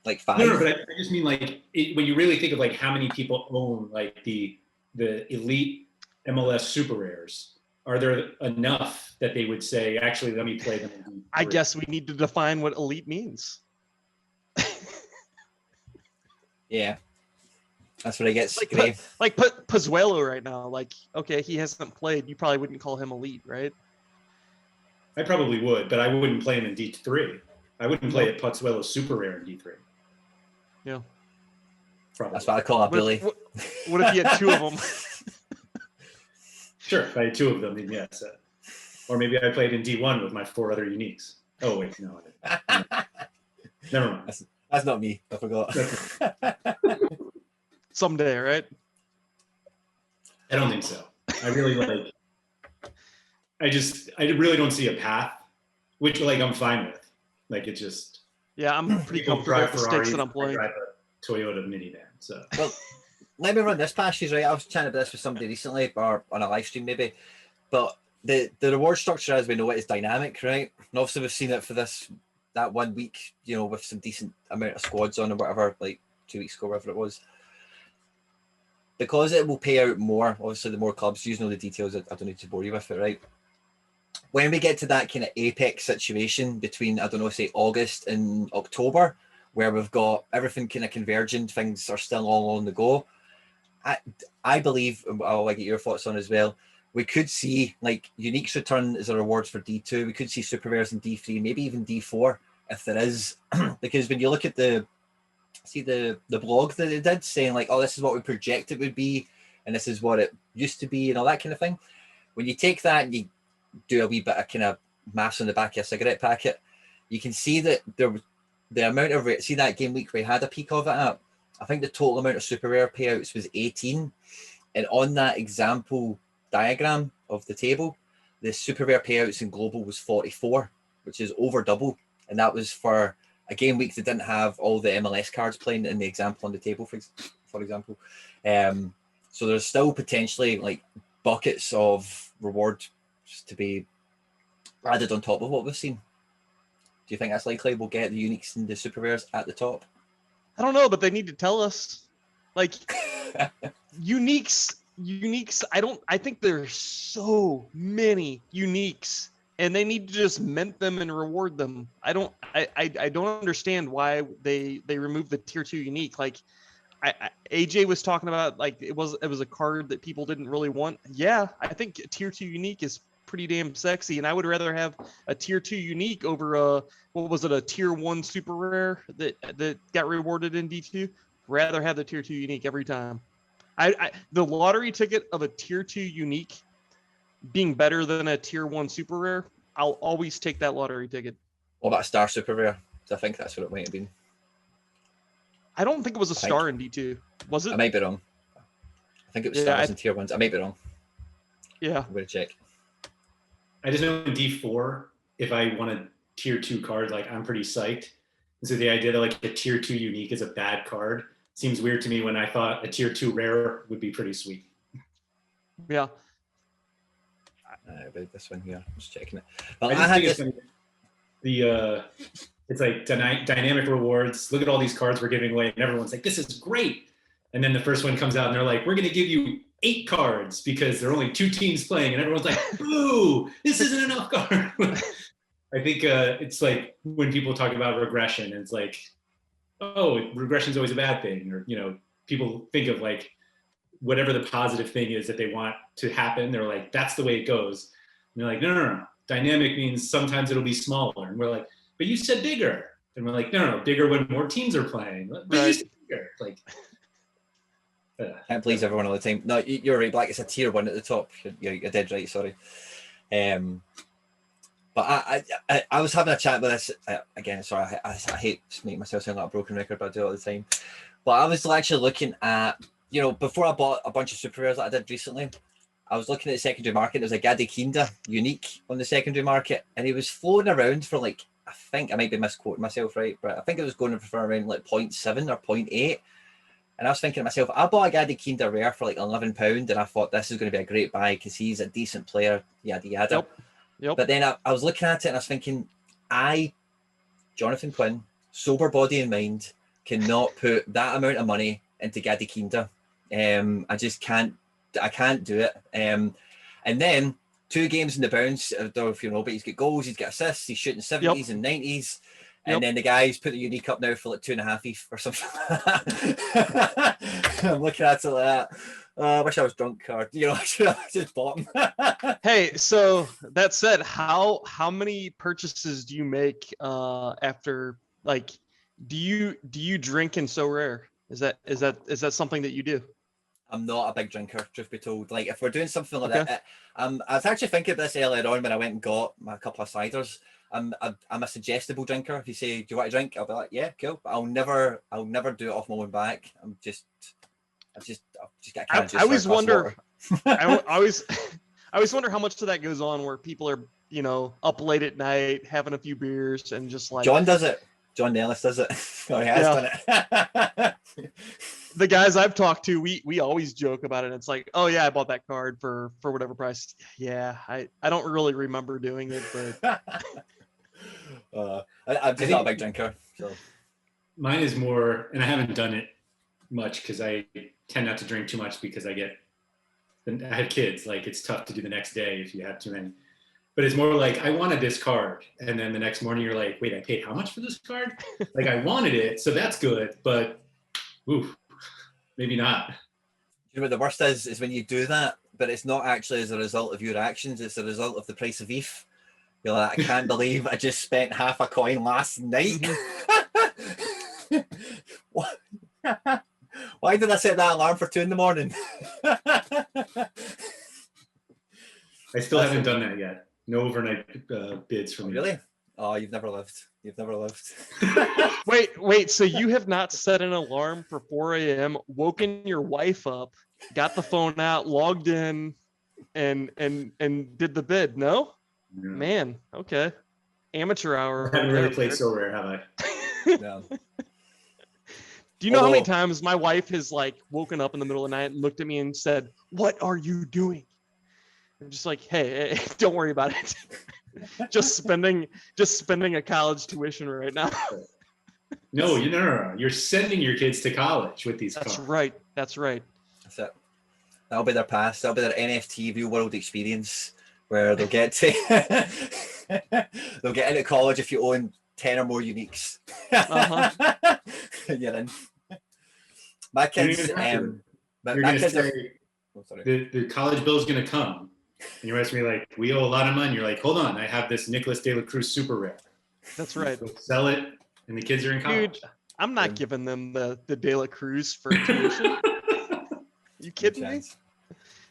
like 5. No, but I just mean like when you really think of like how many people own like the elite MLS super rares. Are there enough that they would say, actually, let me play them in D3? I guess we need to define what elite means. Yeah, that's what I get. Like Pozuelo right now. Like, okay, he hasn't played. You probably wouldn't call him elite, right? I probably would, but I wouldn't play him in D3. I wouldn't play a Pozuelo super rare in D3. Yeah, probably. That's what I call a bully. What if you had 2 of them? Sure, if I had 2 of them, then yes. Or maybe I played in D1 with my 4 other uniques. Oh wait, no, I didn't. Never mind. That's not me. I forgot. Someday, right? I don't think so. I really like. I really don't see a path, which like I'm fine with. Like it just. Yeah, I'm pretty comfortable with the stakes that I'm playing. I drive a Toyota minivan, so. Well, let me run this past you, right? I was chatting about this with somebody recently, or on a live stream maybe, but the reward structure, as we know it, is dynamic, right? And obviously we've seen it for that 1 week, you know, with some decent amount of squads on or whatever, like 2 weeks ago, whatever it was. Because it will pay out more, obviously the more clubs, you know the details, I don't need to bore you with it, right? When we get to that kind of apex situation between, I don't know, say August and October, where we've got everything kind of converging, things are still all on the go. I believe, I'll get your thoughts on as well, we could see like uniques return as a reward for D2. We could see super rares in D3, maybe even D4 if there is, because when you look at the blog that they did saying like, oh, this is what we project it would be, and this is what it used to be, and all that kind of thing. When you take that and you do a wee bit of kind of maths on the back of a cigarette packet, you can see that the amount of see that game week we had a peak of it at, I think the total amount of super rare payouts was 18, and on that example diagram of the table, the super rare payouts in global was 44, which is over double, and that was for a game week that didn't have all the MLS cards playing in the example on the table, for example. So there's still potentially like buckets of reward to be added on top of what we've seen. Do you think that's likely? We'll get the uniques and the super rares at the top? I don't know, but they need to tell us. Like uniques. I think there's so many uniques, and they need to just mint them and reward them. I don't understand why they removed the tier 2 unique. Like AJ was talking about, like it was a card that people didn't really want. Yeah, I think a tier 2 unique is pretty damn sexy, and I would rather have a tier 2 unique over a tier 1 super rare that got rewarded in D2. Rather have the tier 2 unique every time. The lottery ticket of a tier 2 unique being better than a tier 1 super rare, I'll always take that lottery ticket. What about a star super rare? I think that's what it might have been. I don't think it was a star in D2. Was it? I might be wrong. I think it was stars in tier 1s. I might be wrong. Yeah. I'm going to check. I just know in D4, if I want a tier 2 card, like I'm pretty psyched. And so the idea that like a tier 2 unique is a bad card seems weird to me when I thought a tier 2 rare would be pretty sweet. Yeah. About this one here, I'm just checking it. Well, I just think it's like dynamic rewards. Look at all these cards we're giving away, and everyone's like, "This is great." And then the first one comes out and they're like, we're going to give you 8 cards because there are only 2 teams playing. And everyone's like, boo, this isn't enough cards. I think it's like when people talk about regression, it's like, oh, regression is always a bad thing. Or, you know, people think of like whatever the positive thing is that they want to happen. They're like, that's the way it goes. And they're like, no. Dynamic means sometimes it'll be smaller. And we're like, but you said bigger. And we're like, no, bigger when more teams are playing. But you said bigger. Like, can't please everyone all the time. No, you're right, Black. It's a tier 1 at the top. You're dead right. Sorry. But I was having a chat with this again. Sorry, I hate making myself sound like a broken record, but I do it all the time. But I was actually looking at, you know, before I bought a bunch of super rares that I did recently, I was looking at the secondary market. There was a Gadi Kinda unique on the secondary market, and he was floating around for like, I think I might be misquoting myself, right? But I think it was going for around like 0.7 or 0.8. And I was thinking to myself, I bought a Gadi Kinda rare for like £11, and I thought this is going to be a great buy because he's a decent player, yada yada. Yep. But then I was looking at it and I was thinking, Jonathan Quinn, sober body and mind, cannot put that amount of money into Gadi Kinda. I just can't. I can't do it. And then 2 games in the bounce. I don't know if you know, but he's got goals, he's got assists, he's shooting 70s and 90s. And then the guy's put the unique up now for like 2.5 ETH or something. I'm looking at it like that. I wish I was drunk, or you know, I just bought him. Hey, so that said, how many purchases do you make after, like, do you drink in SoRare? Is that something that you do? I'm not a big drinker, truth be told. Like, if we're doing something like that, I was actually thinking of this earlier on when I went and got a couple of ciders. I'm a suggestible drinker. If you say, do you want a drink? I'll be like, yeah, cool. But I'll never do it off my own back. I always wonder. I always wonder how much of that goes on where people are, you know, up late at night having a few beers and just like. John does it. John Nellis does it. Or he has done it. The guys I've talked to, we always joke about it. It's like, oh yeah, I bought that card for whatever price. Yeah, I don't really remember doing it, but I'm just not a big drinker. So mine is more, and I haven't done it much because I tend not to drink too much because I have kids. Like, it's tough to do the next day if you have too many. But it's more like, I wanted this card, and then the next morning you're like, wait, I paid how much for this card? Like, I wanted it, so that's good, but oof, maybe not. You know what the worst is when you do that, but it's not actually as a result of your actions, it's a result of the price of ETH. You're like, I can't believe I just spent half a coin last night. What? Why did I set that alarm for 2 in the morning? I still haven't done that yet. No overnight bids for me. Really? Oh, you've never lived. You've never lived. Wait. So you have not set an alarm for 4 a.m., woken your wife up, got the phone out, logged in, and did the bid? No? Man, okay. Amateur hour. I haven't really played SoRare, have I? No. Do you know how many times my wife has like woken up in the middle of the night and looked at me and said, "What are you doing?" I'm just like, hey, don't worry about it. just spending a college tuition right now. No, you're sending your kids to college with these cards. That's right. That's it. That'll be their pass. That'll be their NFT real world experience, where they'll get to they'll get into college if you own 10 or more uniques. You're in. My kids, you're going to say, the college bill is going to come. And you're asking me, like, we owe a lot of money. You're like, hold on, I have this Nicholas De La Cruz super rare. That's right. So sell it, and the kids are in college. Dude, I'm not giving them the De La Cruz for tuition. You kidding me?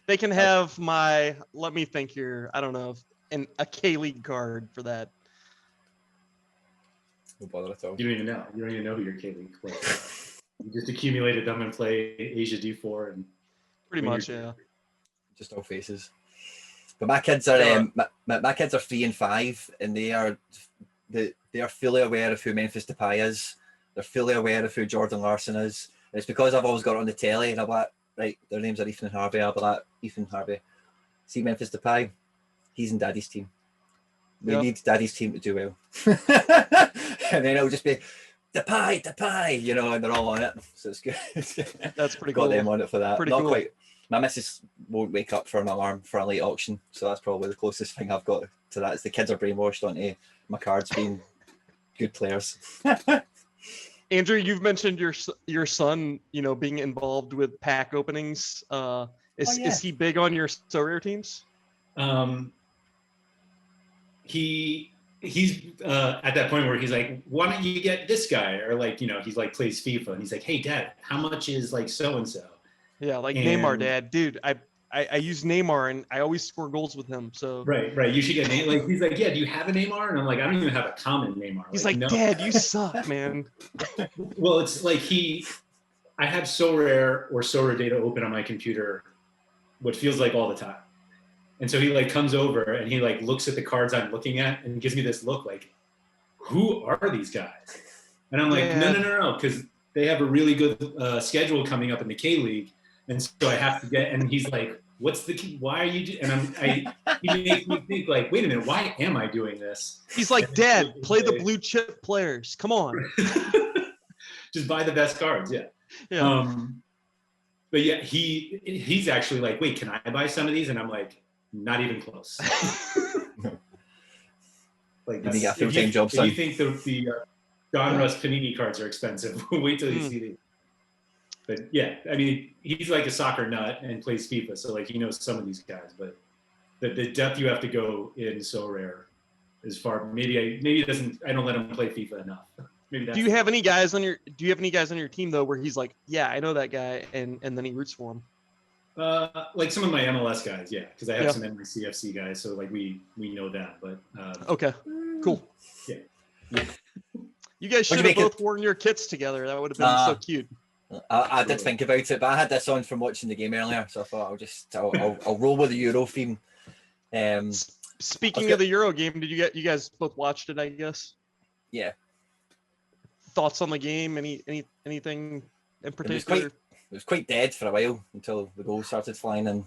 They can have my, let me think here, I don't know, a K-League card for that. No bother at all. You don't even know. You don't even know who your K-League was. You just accumulated them and play Asia D4. And pretty much, yeah. Just all faces. But my kids are my kids are 3 and 5, and they are fully aware of who Memphis Depay is. They're fully aware of who Jordan Larson is. And it's because I've always got it on the telly, and I'm like, right, their names are Ethan and Harvey. I'll be like, Ethan Harvey, see Memphis Depay, he's in Daddy's team. We need Daddy's team to do well. And then it'll just be, the pie, you know, and they're all on it. So it's good. That's pretty Got cool. them on it for that. Pretty Not cool. quite. My missus won't wake up for an alarm for a late auction, so that's probably the closest thing I've got to that. Is the kids are brainwashed onto my cards being good players. Andrew, you've mentioned your son, you know, being involved with pack openings. Is he big on your SoRare teams? He's at that point where he's like, why don't you get this guy? Or like, you know, he's like plays FIFA and he's like, hey dad, how much is like so and so? Yeah, like Neymar, dad. Dude, I use Neymar and I always score goals with him. So right. You should get Neymar. Like he's like, yeah, do you have a Neymar? And I'm like, I don't even have a common Neymar. He's like, no. Dad, you suck, man. Well, it's like I have SoRare or SoRare data open on my computer, what feels like all the time. And so he like comes over and he like looks at the cards I'm looking at and gives me this look like, who are these guys? And I'm like, no, because they have a really good schedule coming up in the K League. And so I have to get, and he's like, why are you, and he makes me think like, wait a minute, why am I doing this? He's like, Dad, play the blue chip players. Come on. Just buy the best cards. Yeah. But yeah, he's actually like, wait, can I buy some of these? And I'm like, not even close. Like, you got a full-time job, son. If you think the Don Russ Panini cards are expensive, wait till you see these. But yeah, I mean, he's like a soccer nut and plays FIFA, so like he knows some of these guys. But the depth you have to go in SoRare is far. Maybe it doesn't. I don't let him play FIFA enough. Maybe that's. Do you have any guys on your team though where he's like, yeah, I know that guy, and then he roots for him? Like some of my MLS guys, yeah, because I have some NYCFC guys, so like we know that. But okay, cool. Yeah. You guys should have both worn your kits together. That would have been so cute. I did think about it, but I had this on from watching the game earlier, so I thought I'll roll with the Euro theme. Speaking of the Euro game, did you guys both watched it? I guess. Yeah. Thoughts on the game? Anything in particular? It was quite dead for a while until the goals started flying, and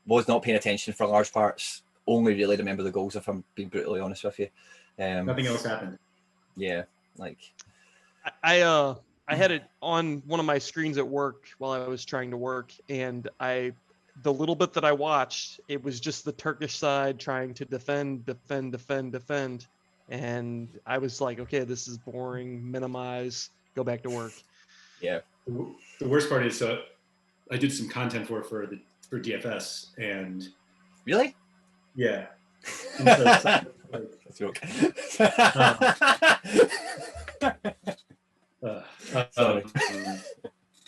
was not paying attention for large parts. Only really remember the goals, if I'm being brutally honest with you. Nothing else happened. Yeah, like I had it on one of my screens at work while I was trying to work, and the little bit that I watched, it was just the Turkish side trying to defend, and I was like, okay, this is boring. Minimize, go back to work. Yeah. The worst part is, I did some content for DFS, and really, yeah. And so, that's joke.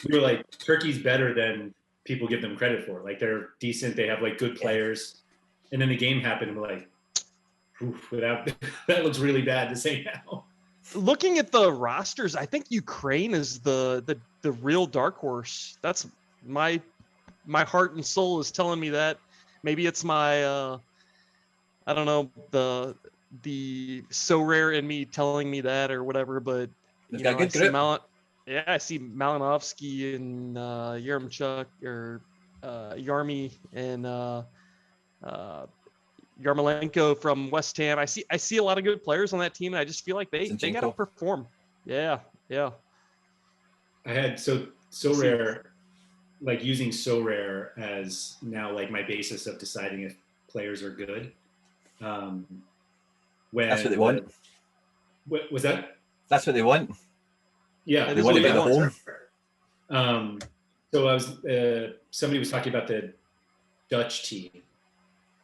We were like, Turkey's better than people give them credit for. Like they're decent, they have like good players, and then the game happened, and we're like, oof, that looks really bad to say now. Looking at the rosters, I think Ukraine is the real dark horse. That's my heart and soul is telling me that. Maybe it's my I don't know, the SoRare in me telling me that or whatever, but They've got a good grip. I see Malinovsky and Yaremchuk or Yarmy and Yarmolenko from West Ham. I see a lot of good players on that team, and I just feel like they got to perform. Yeah. I had SoRare, like using SoRare as now like my basis of deciding if players are good. That's what they want. What was that? That's what they want. Yeah, they want to be the home. So I was somebody was talking about the Dutch team,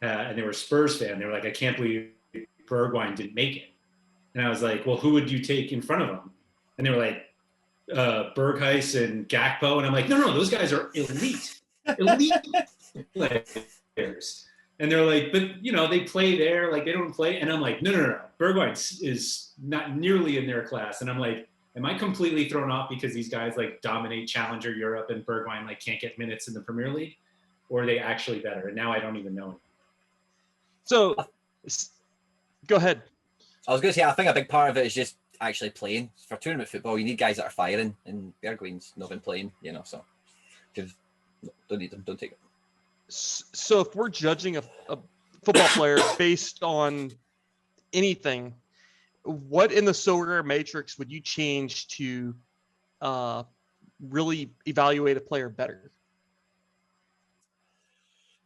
and they were a Spurs fan. They were like, I can't believe Bergwijn didn't make it. And I was like, well, who would you take in front of him? And they were like, Berghuis and Gakpo. And I'm like, no, those guys are elite players. And they're like, but they play there, like they don't play. And I'm like, no. Bergwijn is not nearly in their class. And I'm like, am I completely thrown off because these guys like dominate Challenger Europe and Bergwijn like can't get minutes in the Premier League? Or are they actually better? And now I don't even know. So go ahead. I was going to say, I think a big part of it is just actually playing. For tournament football, you need guys that are firing, and Bergwijn's not been playing, so don't need them, don't take it. So if we're judging a football player based on anything, what in the SoRare matrix would you change to really evaluate a player better?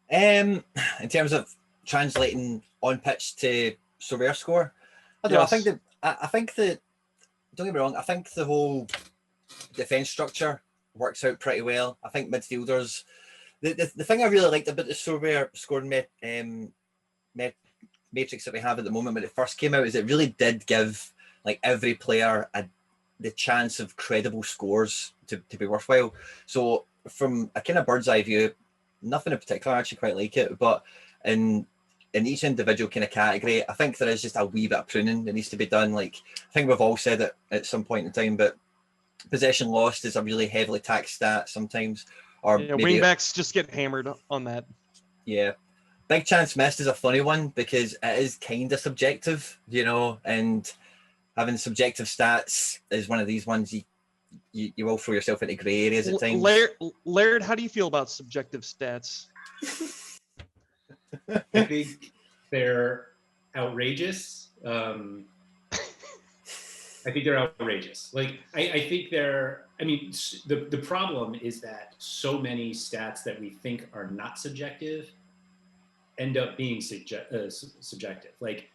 In terms of translating on pitch to SoRare score, I don't know. I think that don't get me wrong. I think the whole defense structure works out pretty well. I think midfielders. The thing I really liked about the SoRare scoring matrix that we have at the moment when it first came out is it really did give like every player the chance of credible scores to be worthwhile. So from a kind of bird's eye view, nothing in particular, I actually quite like it, but in each individual kind of category, I think there is just a wee bit of pruning that needs to be done. Like, I think we've all said it at some point in time, but possession lost is a really heavily taxed stat sometimes. Or wingbacks just get hammered on that. Yeah. Big chance missed is a funny one because it is kind of subjective, and having subjective stats is one of these ones you will throw yourself into grey areas at times. Laird, how do you feel about subjective stats? I think they're outrageous. I think they're outrageous. Like, I think the problem is that so many stats that we think are not subjective end up being subjective. Like,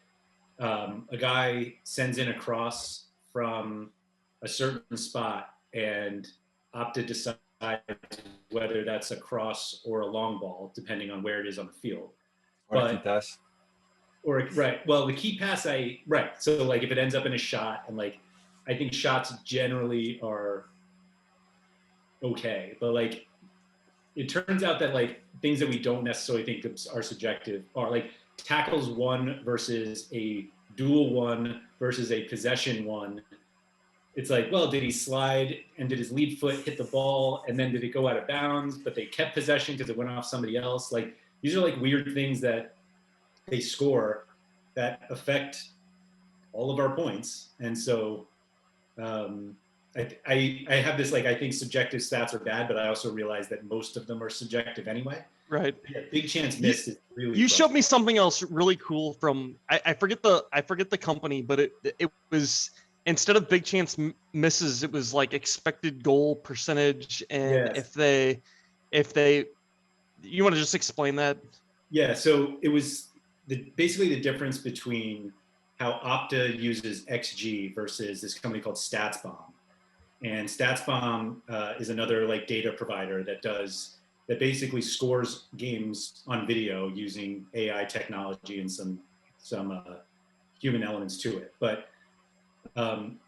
a guy sends in a cross from a certain spot and Opta decides whether that's a cross or a long ball, depending on where it is on the field. Or a key pass. Well, the key pass, so like if it ends up in a shot, and like I think shots generally are okay, but like it turns out that like things that we don't necessarily think are subjective are like tackles won versus a duel won versus a possession won. It's like, well, did he slide and did his lead foot hit the ball and then did it go out of bounds, but they kept possession because it went off somebody else? Like, these are like weird things that they score that affect all of our points. And so I have this, like, I think subjective stats are bad, but I also realize that most of them are subjective anyway. Right. Yeah, big chance missed is really. You showed me something else really cool from I forget the company, but it was, instead of big chance misses, it was like expected goal percentage, and yes. if they you want to just explain that? Yeah, so it was basically the difference between how Opta uses XG versus this company called StatsBomb. And StatsBomb is another like data provider that basically scores games on video using AI technology and some human elements to it. But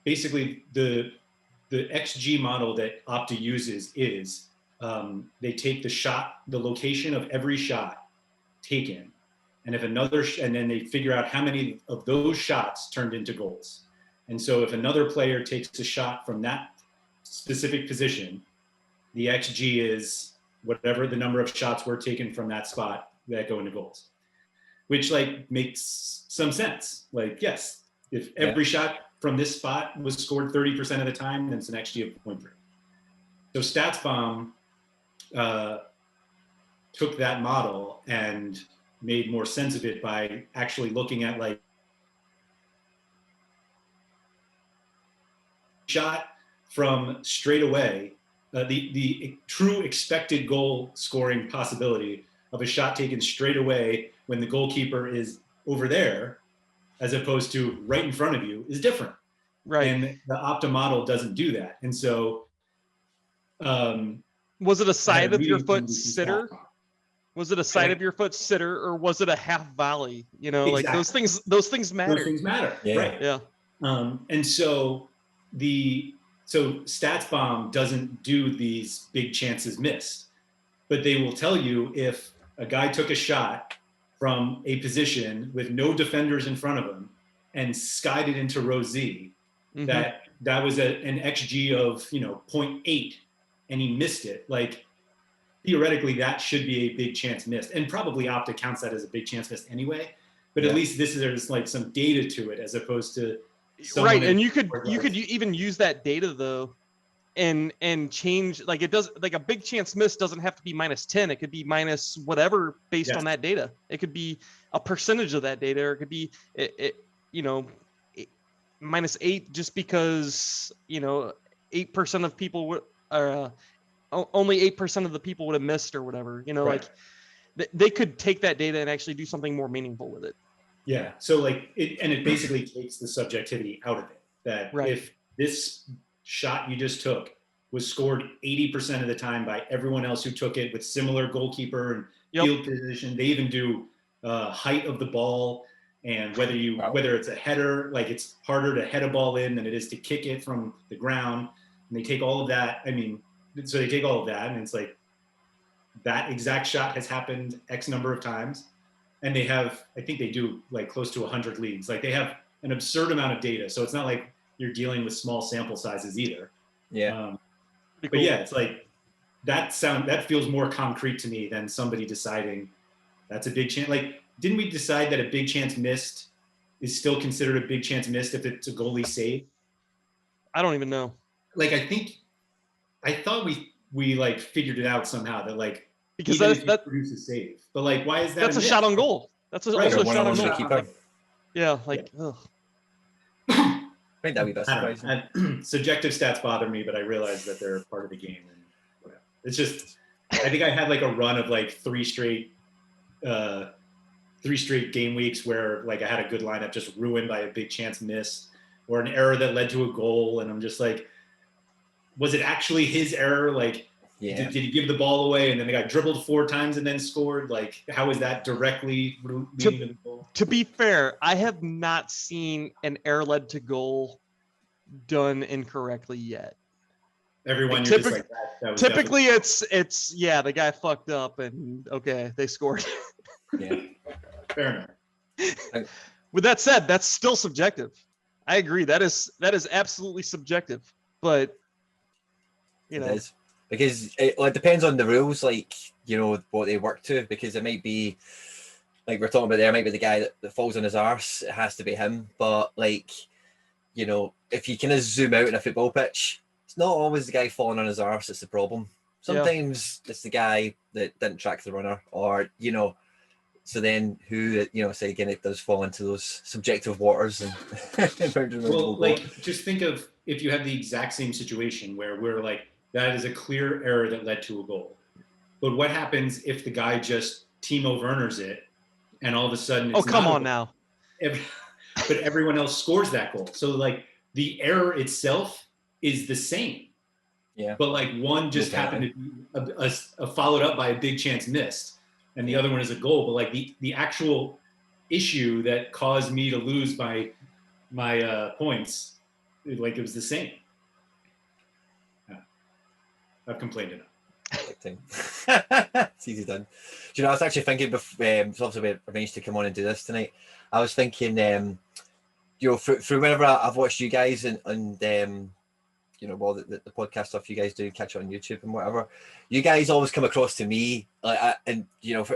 basically the XG model that Opta uses is they take the location of every shot taken, and if and then they figure out how many of those shots turned into goals. And so if another player takes a shot from that specific position, the XG is whatever the number of shots were taken from that spot that go into goals, which like makes some sense. Like, yes, if every shot from this spot was scored 30% of the time, then it's an XG of 0.3. So StatsBomb took that model and made more sense of it by actually looking at like shot from straight away, the true expected goal scoring possibility of a shot taken straight away when the goalkeeper is over there, as opposed to right in front of you, is different. Right. And the Opta model doesn't do that. And so, was it a side of your foot sitter? Was it a side of your foot sitter, or was it a half volley? Exactly. Like those things matter. Those things matter, yeah. Right? Yeah. And so StatsBomb doesn't do these big chances missed, but they will tell you if a guy took a shot from a position with no defenders in front of him and skied it into row Z, that was an XG of 0.8, and he missed it. Like, theoretically, that should be a big chance missed, and probably Opta counts that as a big chance missed anyway. But at least there's like some data to it, as opposed to right. And you could even use that data though, and change, like, it does, like a big chance miss doesn't have to be -10. It could be minus whatever based on that data. It could be a percentage of that data, or it could be -8 just because, 8% of people would, only 8% of the people would have missed or whatever, Right. like they could take that data and actually do something more meaningful with it. Yeah. So like it basically takes the subjectivity out of it. That Right. if this shot you just took was scored 80% of the time by everyone else who took it with similar goalkeeper and field position, they even do height of the ball and whether it's a header, like it's harder to head a ball in than it is to kick it from the ground. And they take all of that. So they take all of that, and it's like that exact shot has happened X number of times. And they have, I think they do like close to 100 leagues. Like they have an absurd amount of data. So it's not like you're dealing with small sample sizes either. Yeah. But yeah, it's like that feels more concrete to me than somebody deciding that's a big chance. Like, didn't we decide that a big chance missed is still considered a big chance missed if it's a goalie save? I don't even know. Like, I thought we like figured it out somehow that like, because that produces save, but like, why is that? That's a shot on goal. That's also a shot on goal. Keeper. Yeah, like. Yeah. I think that'd be best. Subjective stats bother me, but I realize that they're part of the game, and whatever. It's just, I think I had like a run of like three straight game weeks where like I had a good lineup just ruined by a big chance miss or an error that led to a goal, and I'm just like, was it actually his error? Like. Yeah. Did he give the ball away and then the guy dribbled 4 times and then scored? Like, how is that directly leading to the goal? To be fair, I have not seen an error led to goal done incorrectly yet. Everyone, like, you're just like that was typically it's yeah, the guy fucked up and okay, they scored. Yeah. Fair enough. With that said, that's still subjective. I agree. That is absolutely subjective, but It is. Because it depends on the rules, like, what they work to, because it might be, like we're talking about there, it might be the guy that falls on his arse, it has to be him. But, like, if you kind of zoom out in a football pitch, it's not always the guy falling on his arse that's the problem. Sometimes it's the guy that didn't track the runner, or, so then who, say again, it does fall into those subjective waters. And well, like, just think of if you have the exact same situation where we're like, that is a clear error that led to a goal. But what happens if the guy just Timo Werners it and all of a sudden it's come on now. But everyone else scores that goal. So like the error itself is the same. Yeah. But like one just happened to be followed up by a big chance missed and the other one is a goal. But like the actual issue that caused me to lose my points, like it was the same. I've complained enough. It's easy done. Do I was actually thinking, so obviously we arranged to come on and do this tonight. I was thinking, through whenever I've watched you guys and all the podcast stuff you guys do, catch it on YouTube and whatever, you guys always come across to me, and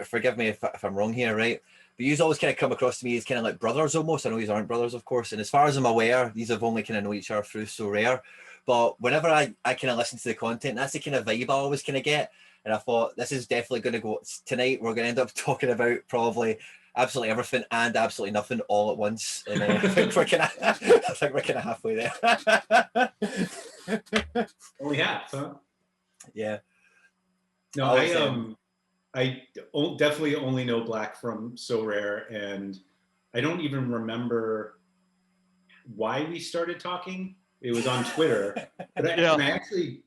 forgive me if I'm wrong here, right? But you always kind of come across to me as kind of like brothers almost. I know these aren't brothers, of course, and as far as I'm aware, these have only kind of know each other through SoRare. But whenever I kind of listen to the content, that's the kind of vibe I always kind of get. And I thought, this is definitely going to go tonight. We're going to end up talking about probably absolutely everything and absolutely nothing all at once. And I think we're kind of halfway there. Only half, huh? Yeah. No, I definitely only know Black from SoRare, and I don't even remember why we started talking. It was on Twitter, but it had to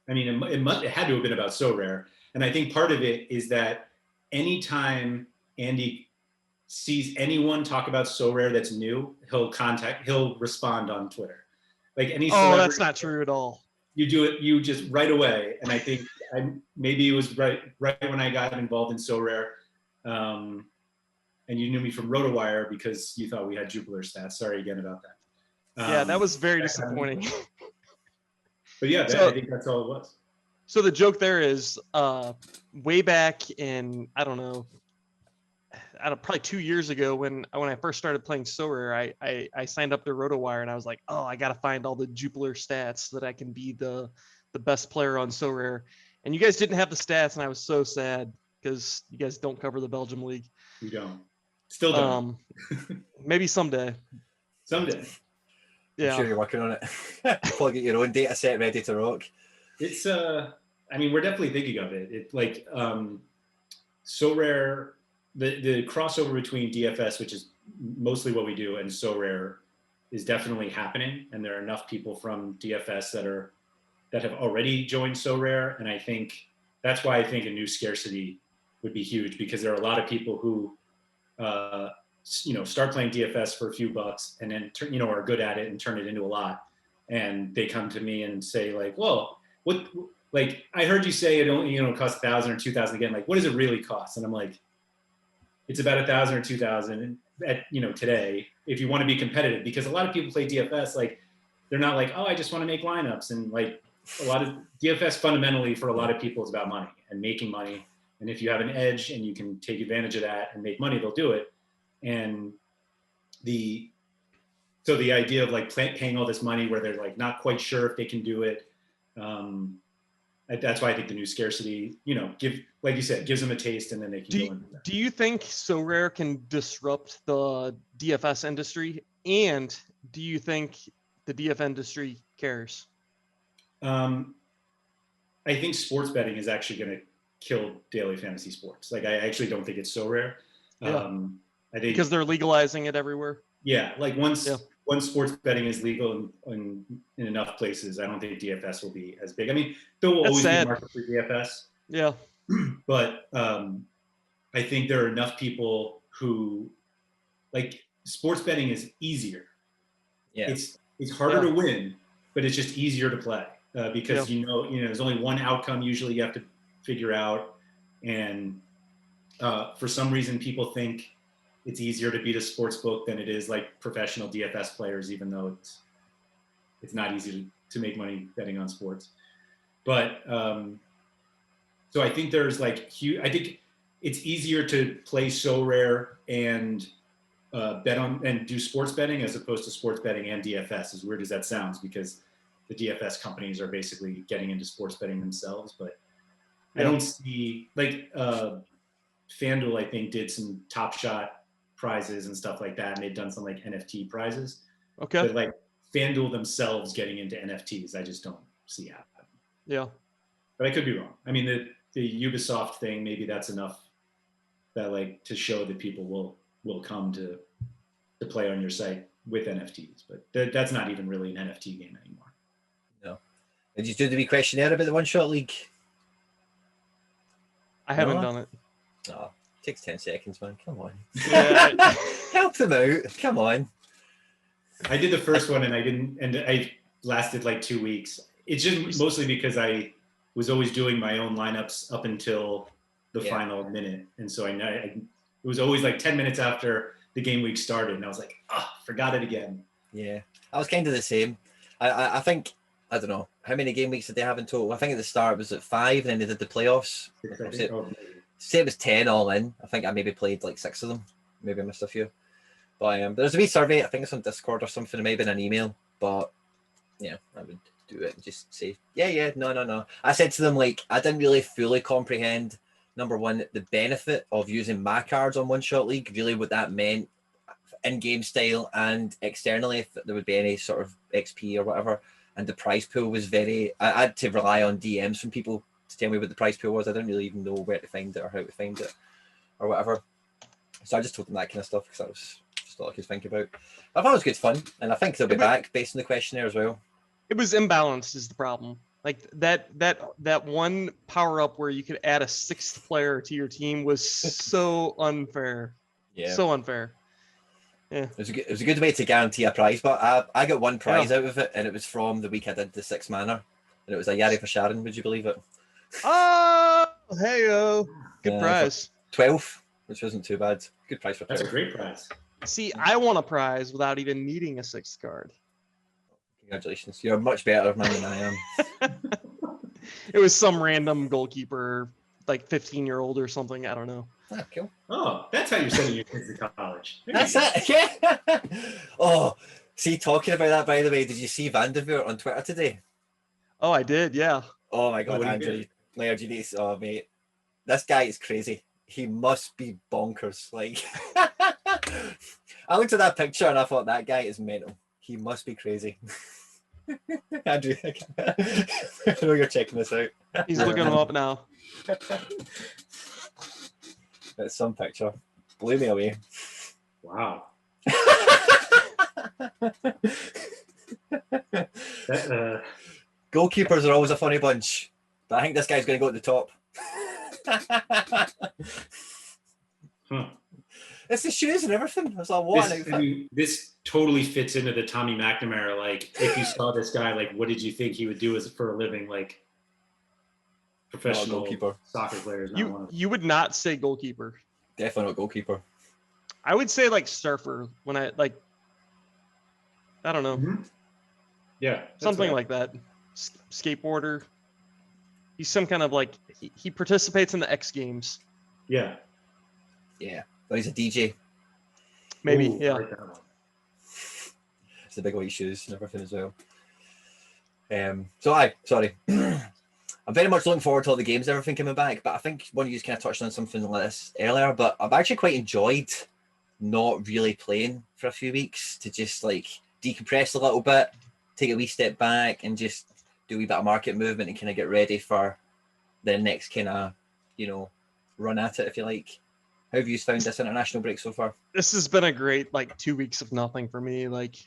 have been about SoRare. And I think part of it is that anytime Andy sees anyone talk about SoRare that's new, he'll respond on Twitter. Like any celebrity, that's not true at all. You do it, you just right away. And I think maybe it was right when I got involved in SoRare. And you knew me from Rotowire because you thought we had Jupiler stats. Sorry again about that. Yeah, that was very disappointing. But yeah, I think that's all it was. So the joke there is, way back in, I don't know, probably 2 years ago when I first started playing SoRare, I signed up to Rotowire and I was like, oh, I got to find all the Jupiler stats so that I can be the best player on SoRare. And you guys didn't have the stats, and I was so sad because you guys don't cover the Belgium League. We don't. Still don't. Maybe someday. Someday. Yeah. I'm sure you're working on it. Probably get your own data set ready to rock. It's I mean, we're definitely thinking of it. It's like SoRare, the crossover between DFS, which is mostly what we do, and SoRare is definitely happening, and there are enough people from DFS that have already joined SoRare, and I think that's why I think a new Scarcity would be huge, because there are a lot of people who start playing DFS for a few bucks and then are good at it and turn it into a lot, and they come to me and say like, "Whoa, what? Like I heard you say it only costs 1,000 or 2,000 again. Like, what does it really cost?" And I'm like, "It's about 1,000 or 2,000 at today if you want to be competitive." Because a lot of people play DFS like they're not like, "Oh, I just want to make lineups," and like a lot of DFS fundamentally for a lot of people is about money and making money. And if you have an edge and you can take advantage of that and make money, they'll do it. And so the idea of like paying all this money where they're like not quite sure if they can do it. That's why I think the new Scarcity, like you said, gives them a taste, and then they can go into that. Do you think SoRare can disrupt the DFS industry? And do you think the DFS industry cares? I think sports betting is actually going to kill daily fantasy sports. Like, I actually don't think it's SoRare. Yeah. I think because they're legalizing it everywhere. Yeah, like once sports betting is legal in enough places, I don't think DFS will be as big. I mean, there will always be a market for DFS. Yeah. But I think there are enough people who like sports betting is easier. Yeah. It's harder to win, but it's just easier to play because there's only one outcome usually you have to figure out, and for some reason people think it's easier to beat a sports book than it is like professional DFS players, even though it's not easy to make money betting on sports. But so I think there's like I think it's easier to play SoRare and bet on and do sports betting as opposed to sports betting and DFS. As weird as that sounds, because the DFS companies are basically getting into sports betting themselves. But I don't see like FanDuel, I think, did some Top Shot prizes and stuff like that, and they've done some like NFT prizes. Okay. But like FanDuel themselves getting into NFTs, I just don't see happening. Yeah. But I could be wrong. I mean, the Ubisoft thing, maybe that's enough that like to show that people will come to play on your site with NFTs. But that's not even really an NFT game anymore. No. Did you do the wee questionnaire about the one-shot league? I haven't done it. Oh, it takes 10 seconds, man. Come on. Yeah. Help them out. Come on. I did the first one and I lasted like 2 weeks. It's just mostly because I was always doing my own lineups up until the final minute. And so it was always like 10 minutes after the game week started. And I was like, forgot it again. Yeah. I was kind of the same. I think, I don't know, how many game weeks did they have in total? I think at the start it was at 5, and then they did the playoffs. Say it was 10 all in. I think I maybe played like 6 of them. Maybe I missed a few. But there's a wee survey, I think it's on Discord or something, it may have been an email. But yeah, I would do it and just say, no. I said to them, like, I didn't really fully comprehend, number one, the benefit of using my cards on One Shot League, really what that meant in-game style and externally, if there would be any sort of XP or whatever. And the prize pool was I had to rely on DMs from people to tell me what the prize pool was. I didn't really even know where to find it or how to find it or whatever. So I just told them that kind of stuff because that was just all I could think about. I thought it was good fun, and I think they'll be back based on the questionnaire as well. It was imbalanced is the problem. Like that one power up where you could add a 6th player to your team was so unfair. Yeah. So unfair. Yeah. It was a good way to guarantee a prize, but I got one prize out of it, and it was from the week I did the 6 mana, and it was a Yari for Sharon. Would you believe it? Oh, hey-o. Good prize. 12, which wasn't too bad. Good prize for 12. That's a great prize. See, I won a prize without even needing a 6th card. Congratulations. You're a much better man than I am. It was some random goalkeeper, like 15-year-old or something. I don't know. Ah, cool. Oh, that's how you're sending your kids to college. That's it. Yeah. Oh, see, talking about that, by the way, did you see Vanderveer on Twitter today? Oh, I did. Yeah. Oh my God, Andrew. Laird, you need to, oh mate, this guy is crazy. He must be bonkers. Like, I looked at that picture and I thought that guy is mental. He must be crazy. Andrew, I know you're checking this out. He's looking him up now. That's some picture. Blew me away. Wow. Goalkeepers are always a funny bunch, but I think this guy's going to go at the top. It's the shoes and everything. It's like what? This totally fits into the Tommy McNamara. Like, if you saw this guy, like, what did you think he would do as for a living? Like, professional goalkeeper. Soccer players. You would not say goalkeeper. Definitely not goalkeeper. I would say like surfer when I like. I don't know. Mm-hmm. Yeah, something like that. Skateboarder. He's some kind of like he participates in the X Games. Yeah. Yeah. But he's a DJ. Maybe. Ooh, yeah. It's the big white shoes and everything as well. Sorry. I'm very much looking forward to all the games and everything coming back, but I think one of you kind of touched on something like this earlier, but I've actually quite enjoyed not really playing for a few weeks to just like decompress a little bit, take a wee step back and just do a wee bit of market movement and kind of get ready for the next kind of, run at it, if you like. How have you found this international break so far? This has been a great 2 weeks of nothing for me. Like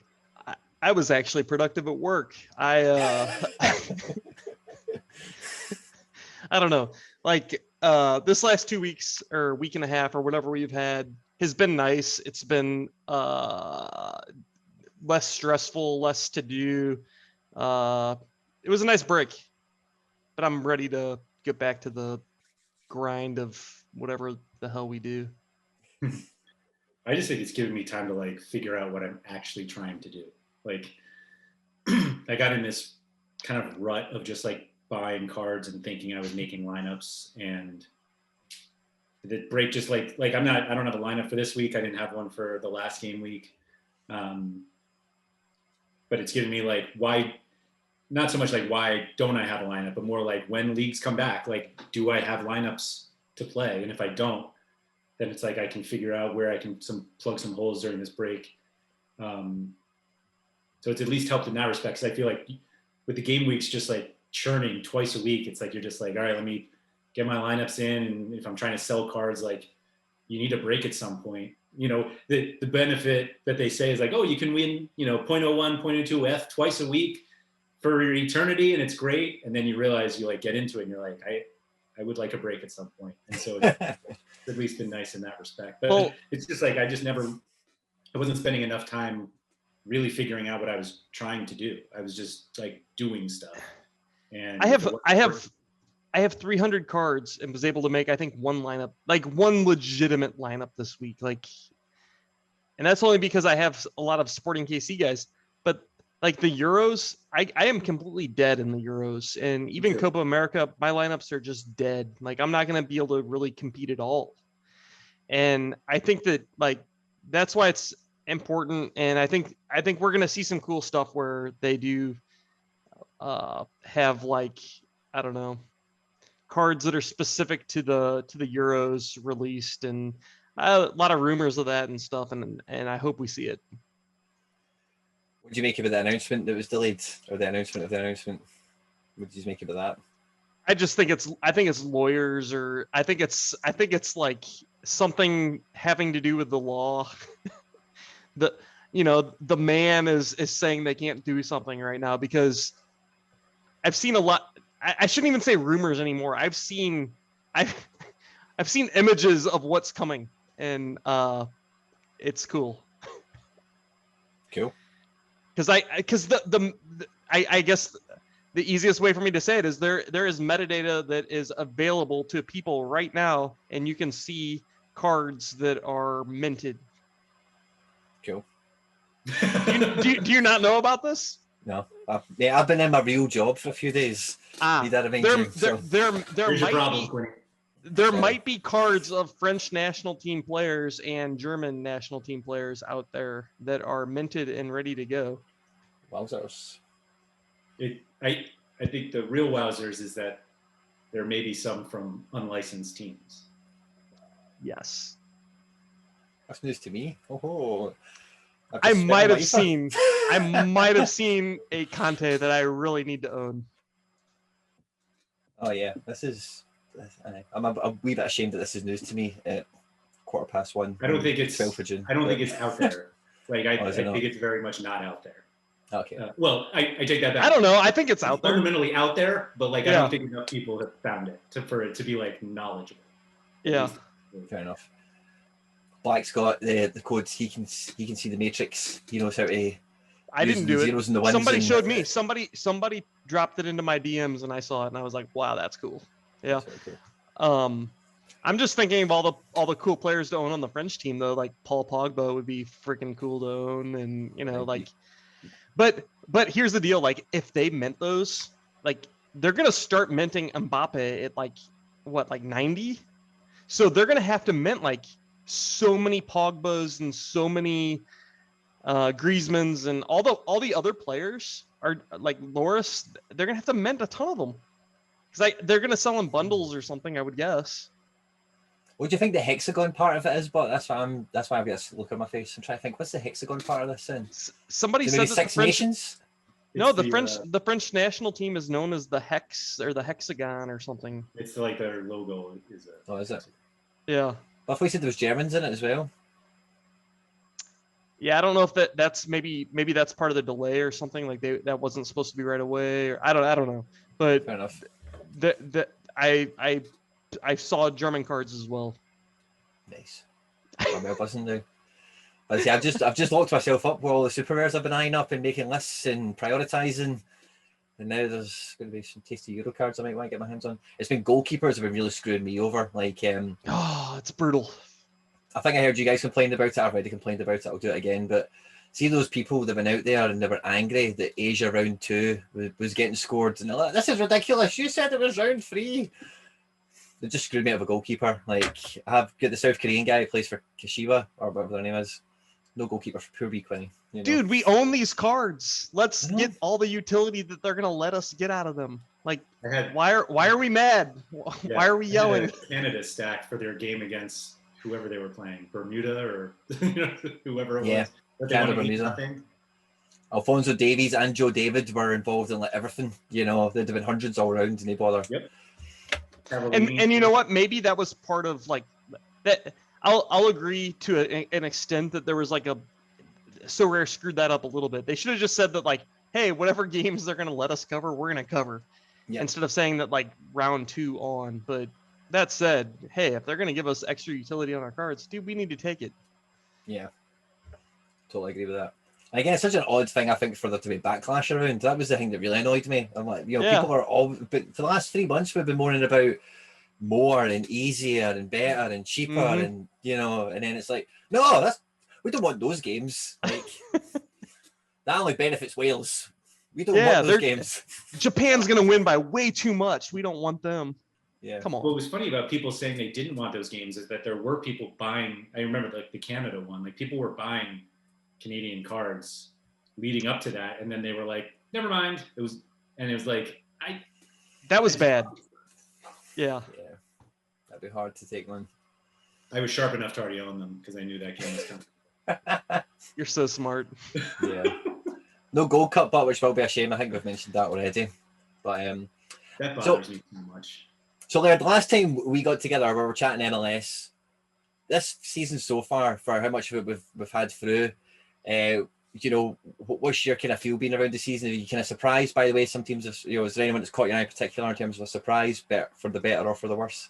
I was actually productive at work. I don't know. This last 2 weeks or week and a half or whatever we've had has been nice. It's been less stressful, less to do. It was a nice break, but I'm ready to get back to the grind of whatever the hell we do. I just think it's given me time to figure out what I'm actually trying to do. I got in this kind of rut of just buying cards and thinking I was making lineups, and the break just I don't have a lineup for this week. I didn't have one for the last game week. But it's given me why, not so much why don't I have a lineup, but more when leagues come back, do I have lineups to play? And if I don't, then it's I can figure out where I can plug some holes during this break. So it's at least helped in that respect. Cause I feel with the game weeks, just churning twice a week, it's you're just all right, let me get my lineups in. And if I'm trying to sell cards, you need a break at some point. The benefit that they say is you can win, 0.01, 0.02 F twice a week for your eternity. And it's great. And then you realize you get into it and you're I would like a break at some point. And so it's at least been nice in that respect. But it's just I wasn't spending enough time really figuring out what I was trying to do. I was just doing stuff. And I have 300 cards and was able to make, I think, one lineup, one legitimate lineup this week. And that's only because I have a lot of Sporting KC guys. But the Euros, I am completely dead in the Euros. And even Copa America, my lineups are just dead. I'm not going to be able to really compete at all. And I think that that's why it's important. And I think we're going to see some cool stuff where they do have I don't know, cards that are specific to the Euros released, and a lot of rumors of that and stuff, and I hope we see it. What did you make about the announcement that was delayed, or the announcement of the announcement? What did you make about that? I think it's lawyers, or I think it's something having to do with the law. The man is saying they can't do something right now because I've seen a lot. I shouldn't even say rumors anymore. I've seen images of what's coming, and it's cool. Cool. Because I guess the easiest way for me to say it is there is metadata that is available to people right now, and you can see cards that are minted. Cool. Do you not know about this? No, I've been in my real job for a few days. There might be cards of French national team players and German national team players out there that are minted and ready to go. Wowzers. I think the real wowzers is that there may be some from unlicensed teams. Yes. That's news to me. Oh, I might have seen a Conte that I really need to own. Oh yeah, I'm a wee bit ashamed that this is news to me at 1:15. I don't think it's 12th of June. I don't think it's out there. Like I it not? think it's very much not out there. Okay. Well, I take that back. I don't know. I think it's out there. Fundamentally out there, but like I Yeah. don't think enough people have found it for it to be like knowledgeable. Yeah. Fair enough. Black's got the codes. He can see the matrix. He knows how to. I use didn't the do zeros it. and the ones Somebody and- showed me. Somebody dropped it into my DMs and I saw it and I was like, wow, that's cool. Yeah. That's very cool. I'm just thinking of all the cool players to own on the French team though. Like Paul Pogba would be freaking cool to own, and you know, like, but here's the deal: like, if they mint those, like, they're gonna start minting Mbappe at like what, like 90. So they're gonna have to mint like so many Pogbas and so many Griezmanns and all the other players are like Loris. They're gonna have to mint a ton of them because they're gonna sell in bundles or something, I would guess. What do you think the hexagon part of it is? But that's why I've got this look on my face. I'm trying to think, what's the hexagon part of this then? Somebody Is it said maybe that Six the French, Nations? no, It's the French national team is known as the hex or the hexagon or something. It's like their logo is a. Oh, is it? Yeah. But I thought you said there was Germans in it as well. Yeah, I don't know if that's maybe that's part of the delay or something, like that wasn't supposed to be right away, or I don't know. But Fair enough. I saw German cards as well. Nice. I'm well buzzing now. But see, I've just locked myself up with all the super rares I've been eyeing up and making lists and prioritizing. And now there's going to be some tasty Euro cards I might want to get my hands on. It's been goalkeepers have been really screwing me over. Like, Oh, it's brutal. I think I heard you guys complain about it. I've already complained about it. I'll do it again. But see those people that have been out there and they were angry that Asia round 2 was getting scored. And they're like, this is ridiculous. You said it was round 3. They just screwed me out of a goalkeeper. Like, I've got the South Korean guy who plays for Kashiwa, or whatever their name is. No goalkeeper for poor Quinny. You know? Dude, we own these cards. Let's I know. get all the utility that they're gonna let us get out of them. Like, I had, why are we mad? yeah, Why are we I had yelling? a Canada stacked for their game against whoever they were playing, Bermuda or whoever it Yeah, was. But they Canada, won Bermuda. 8-0. Alfonso Davies and Joe David were involved in like everything. You know, there'd have been hundreds all around and they bother. Yep. And you know what? Maybe that was part of like that. I'll agree to an extent that there was like a SoRare screwed that up a little bit. They should have just said that like, hey, whatever games they're gonna let us cover, we're gonna cover, Yeah. instead of saying that like round 2 on. But that said, hey, if they're gonna give us extra utility on our cards, dude, we need to take it. Yeah, totally agree with that. And again, it's such an odd thing, I think, for there to be backlash around. That was the thing that really annoyed me. I'm like, you know, Yeah. people are all, but for the last 3 months, we've been moaning about more and easier and better and cheaper, Mhm. and you know, and then it's like, no, we don't want those games. Like, that only benefits Wales. We don't Yeah, want those games. Japan's gonna win by way too much. We don't want them. Yeah. Come on. What was funny about people saying they didn't want those games is that there were people buying. I remember like the Canada one, like people were buying Canadian cards leading up to that, and then they were like, never mind. It was like That was bad. Yeah. Yeah. That'd be hard to take one. I was sharp enough to already own them because I knew that game was coming. You're so smart. Yeah. No Gold Cup, but which will be a shame. I think we've mentioned that already. But That bothers me too much. so Laird, the last time we got together, we were chatting MLS. This season so far, for how much of it we've had through, you know, what's your kind of feel being around the season? Are you kind of surprised by the way some teams have, you know, is there anyone that's caught your eye in particular in terms of a surprise, for the better or for the worse?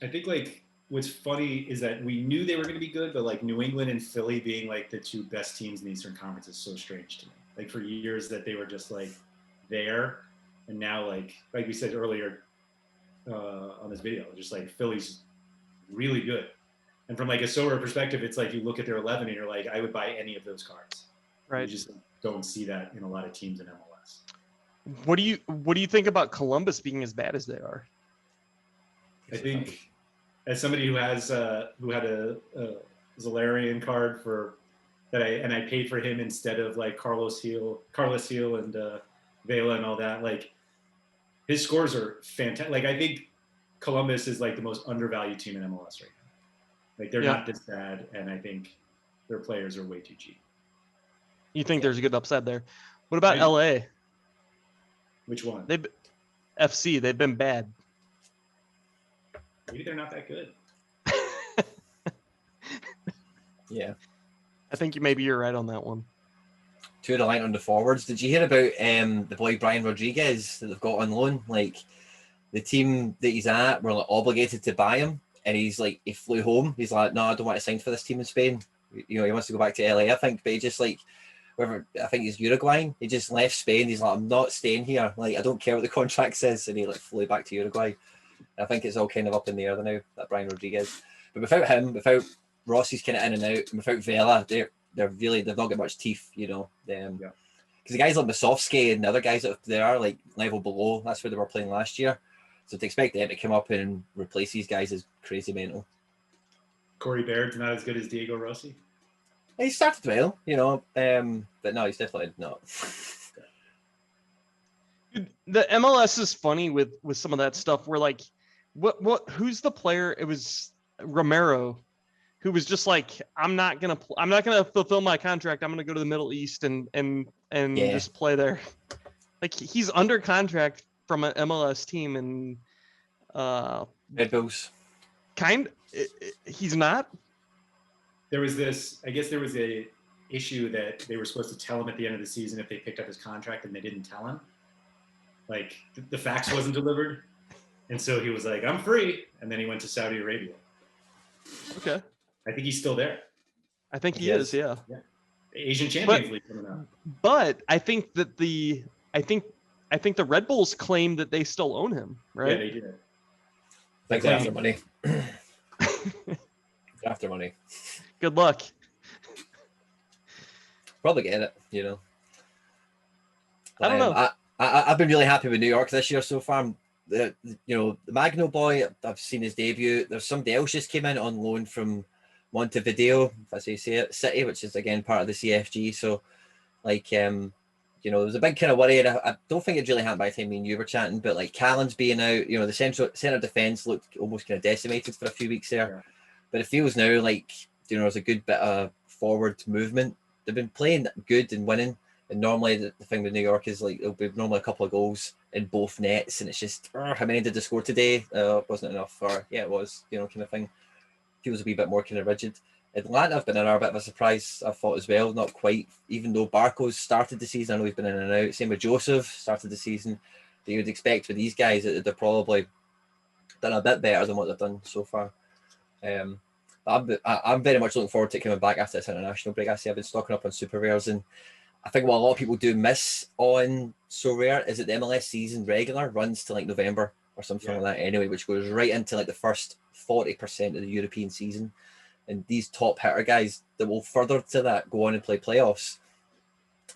I think like what's funny is that we knew they were going to be good, but like New England and Philly being like the 2 best teams in the Eastern Conference is so strange to me. Like for years that they were just like there, and now like we said earlier on this video, just like Philly's really good. And from like a SoRare perspective, it's like you look at their 11 and you're like, I would buy any of those cards. Right. You just don't see that in a lot of teams in MLS. What do you think about Columbus being as bad as they are? I think as somebody who had a Zalarian card I paid for him instead of like Carlos Heel and Vela and all that, like his scores are fantastic. Like I think Columbus is like the most undervalued team in MLS right now. Like they're not this bad, and I think their players are way too cheap. You think there's a good upside there? What about LA? Which one? FC. They've been bad. Maybe they're not that good. Yeah. I think maybe you're right on that one. Two of the line on the forwards. Did you hear about the boy Brian Rodriguez that they've got on loan? Like the team that he's at were like obligated to buy him, and he flew home. He's like, no, I don't want to sign for this team in Spain. You know, he wants to go back to LA, I think, but he just I think he's Uruguayan. He just left Spain. He's like, I'm not staying here. Like, I don't care what the contract says, and he flew back to Uruguay. I think it's all kind of up in the air now, that Brian Rodriguez. But without him, without Rossi's kind of in and out, and without Vela, they've not got much teeth, you know. Because the guys like Masovsky and the other guys that they are like level below, that's where they were playing last year. So to expect them to come up and replace these guys is crazy mental. Corey Baird's not as good as Diego Rossi. He started well, you know, but no, he's definitely not. The MLS is funny with some of that stuff. Where like, who's the player? It was Romero, who was just like, I'm not gonna fulfill my contract. I'm gonna go to the Middle East and just play there. Like he's under contract from an MLS team and Red Bulls. He's not. There was a issue that they were supposed to tell him at the end of the season if they picked up his contract, and they didn't tell him. Like the fax wasn't delivered, and so he was like, "I'm free," and then he went to Saudi Arabia. Okay. I think he's still there. I think he is. Yeah. Asian Champions League coming up. But I think that the Red Bulls claim that they still own him, right? Yeah, they did. Thanks for after money. After money. Good luck. Probably get it, you know. I don't know. I've been really happy with New York this year so far. The Magno boy, I've seen his debut. There's somebody else just came in on loan from Montevideo, if I say it, City, which is again part of the CFG. So, there was a big kind of worry, and I don't think it really happened by the time me and you were chatting. But like Callan's being out, the centre defence looked almost kind of decimated for a few weeks there. Yeah. But it feels now like there's a good bit of forward movement. They've been playing good and winning. And normally the thing with New York is like there'll be normally a couple of goals in both nets, and it's just how many did they score today? Wasn't enough, or it was, kind of thing. Feels a wee bit more kind of rigid. Atlanta have been in a bit of a surprise, I thought as well. Not quite, even though Barco's started the season. I know he's been in and out. Same with Joseph, started the season. That you would expect with these guys that they're probably done a bit better than what they've done so far. I'm very much looking forward to coming back after this international break. I say I've been stocking up on super rares, and I think what a lot of people do miss on SoRare is that the MLS season regular runs to like November or something like that anyway, which goes right into like the first 40% of the European season. And these top hitter guys that will further to that go on and play playoffs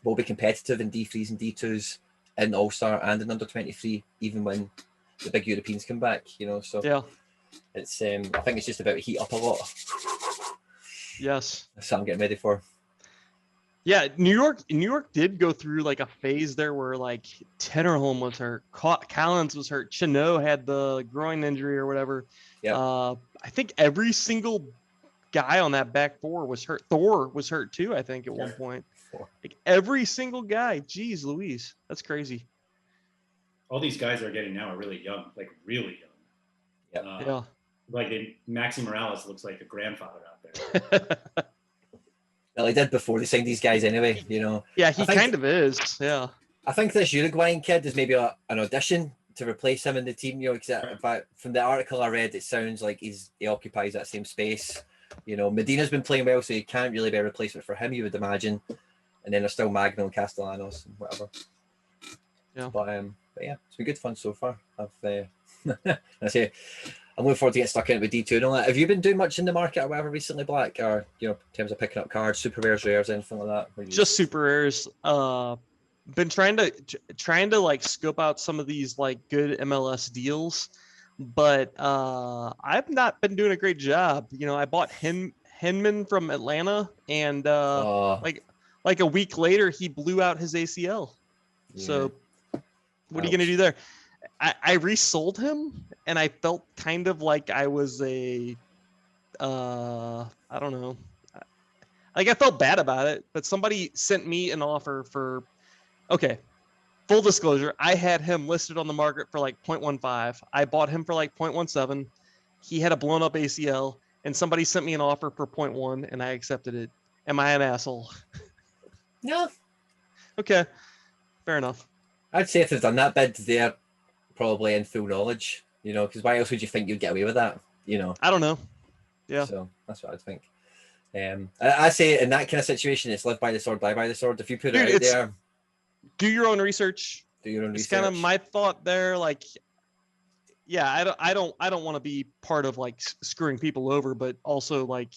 will be competitive in D3s and D2s in All-Star and in under-23, even when the big Europeans come back, So yeah, it's I think it's just about to heat up a lot. Yes. That's what I'm getting ready for. Yeah, New York did go through like a phase there where like Tennerholm was hurt, Callens was hurt, Chino had the groin injury or whatever. Yeah. I think every single guy on that back four was hurt. Thor was hurt too, I think, at one point. Like every single guy. Jeez Louise. That's crazy. All these guys are getting now are really young, like really young. Yeah. Like Maxi Morales looks like a grandfather out there. Well, he did before they signed these guys anyway, Yeah, he kind of is. Yeah. I think this Uruguayan kid is maybe an audition to replace him in the team, because from the article I read, it sounds like he occupies that same space. Medina's been playing well, so he can't really be a replacement for him, you would imagine. And then there's still Magno and Castellanos and whatever. Yeah. But yeah, it's been good fun so far. I'm looking forward to getting stuck in it with D2 and all that. Have you been doing much in the market or whatever recently, Black? Or, in terms of picking up cards, super rares, anything like that? Just super rares. Been trying to like scope out some of these like good MLS deals, but I've not been doing a great job. I bought Henman from Atlanta, and like a week later he blew out his ACL. Yeah. So what are you gonna do there? I resold him, and I felt kind of like I was a I don't know. Like, I felt bad about it, but somebody sent me an offer for, okay, full disclosure, I had him listed on the market for like 0.15. I bought him for like 0.17. He had a blown up ACL, and somebody sent me an offer for 0.1, and I accepted it. Am I an asshole? No. Okay, fair enough. I'd say if they've done that bid, they're probably in full knowledge, you know, because why else would you think you'd get away with that, you know? I don't know. Yeah. So that's what I'd think. I say in that kind of situation, it's live by the sword, die by the sword. If you put it out there, do your own research. Do your own it's research. Kind of my thought there. Like, yeah, I don't want to be part of like screwing people over, but also like,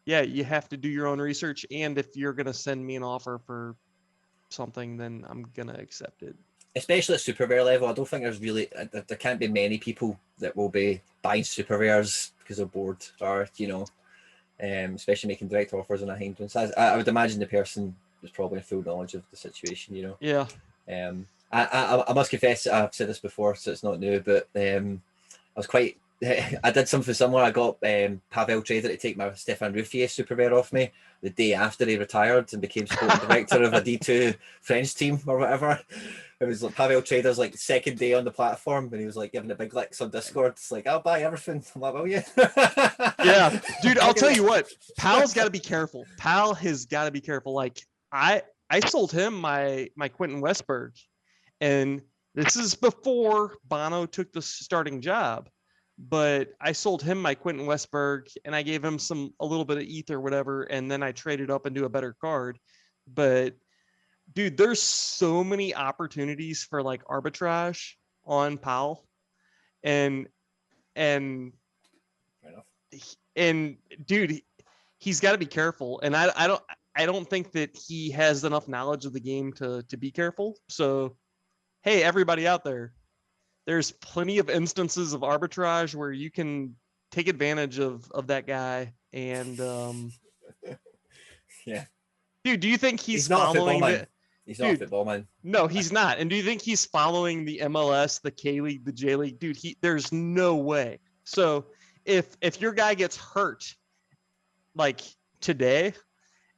yeah, you have to do your own research. And if you're gonna send me an offer for something, then I'm gonna accept it. Especially at super rare level, I don't think there's really there can't be many people that will be buying super rares because they're bored, or you know, especially making direct offers on a hand. So I would imagine the person is probably in full knowledge of the situation, you know. Yeah. I must confess, I've said this before, so it's not new, but I was quite. I did something similar. I got Pavel Trader to take my Stefan Ruffier super rare off me the day after he retired and became sporting director of a D2 French team or whatever. It was like Pavel Trader's like second day on the platform, and he was like giving the big licks on Discord. It's like, I'll buy everything. I'm like, will you? Yeah, dude. I'll tell you what. Pal's got to be careful. Pal has got to be careful. Like I sold him my Quentin Westberg, and this is before Bono took the starting job. But I sold him my Quentin Westberg, and I gave him a little bit of ETH or whatever, and then I traded up into a better card. But dude, there's so many opportunities for like arbitrage on Powell, and dude, he's got to be careful. And I don't think that he has enough knowledge of the game to be careful. So, hey, everybody out there, there's plenty of instances of arbitrage where you can take advantage of that guy. And yeah, dude, do you think he's not following it? He's not a football man. No, he's not. And do you think he's following the MLS, the K League, the J League? Dude, there's no way. So if your guy gets hurt like today,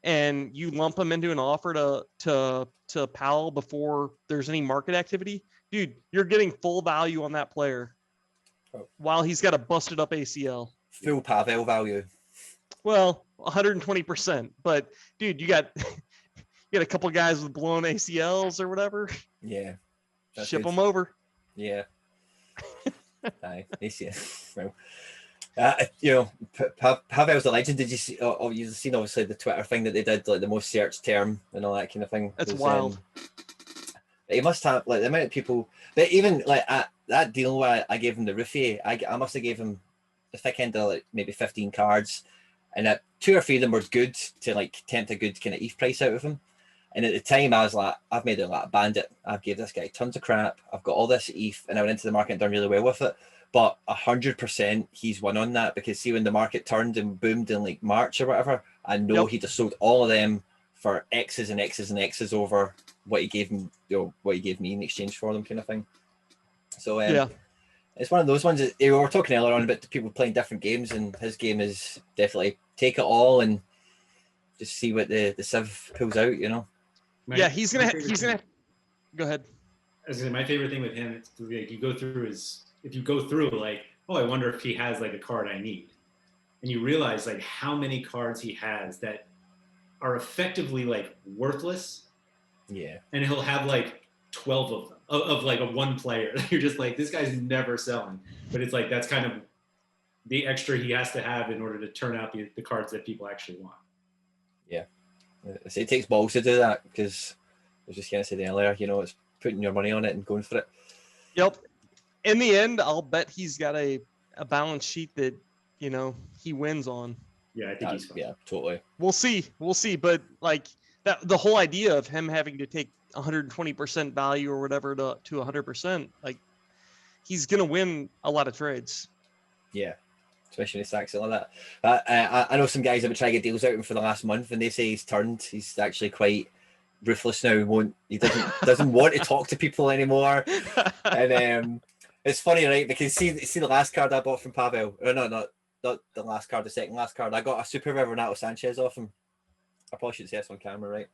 and you lump him into an offer to Powell before there's any market activity, dude, you're getting full value on that player while he's got a busted up ACL. Full Pavel value. Well, 120%. But dude, you got a couple guys with blown ACLs or whatever. Yeah. Ship them over. Yeah. Aye, ACL. Well, you know, Pavel's the legend. Did you see? Oh, you've seen obviously the Twitter thing that they did, like the most searched term and all that kind of thing. That's wild. He must have like the amount of people. But even like that deal where I gave him the roofie, I must have gave him the thick end of like maybe 15 cards, and that 2 or 3 of them were good to like tempt a good kind of ETH price out of him. And at the time, I was like, I've made it like a bandit. I've gave this guy tons of crap. I've got all this ETH, and I went into the market and done really well with it. But 100% he's won on that, because see, when the market turned and boomed in like March or whatever, I know he just sold all of them for X's and X's and X's over what he gave him, you know, what he gave me in exchange for them, kind of thing. So yeah, it's one of those ones. We were talking earlier on about people playing different games, and his game is definitely take it all and just see what the Civ pulls out, you know. He's gonna go ahead. I was gonna say, my favorite thing with him is like if you go through like, oh, I wonder if he has like a card I need, and you realize like how many cards he has that are effectively like worthless. Yeah. And he'll have like 12 of them of like a one player. You're just like, this guy's never selling. But it's like, that's kind of the extra he has to have in order to turn out the cards that people actually want. Yeah. So it takes balls to do that, because I was just going to say earlier, you know, it's putting your money on it and going for it. Yep. In the end, I'll bet he's got a balance sheet that, you know, he wins on. Yeah, I think he's fine. Yeah, totally. We'll see. But like that, the whole idea of him having to take 120% value or whatever to 100%, like he's going to win a lot of trades. Yeah. Especially when he stacks it like that. But I know some guys have been trying to get deals out of him for the last month, and they say he's turned. He's actually quite ruthless now. He doesn't want to talk to people anymore. And it's funny, right? Because see the last card I bought from Pavel. Or not not the last card, the second last card. I got a super rare Renato Sanchez off him. I probably should say this on camera, right?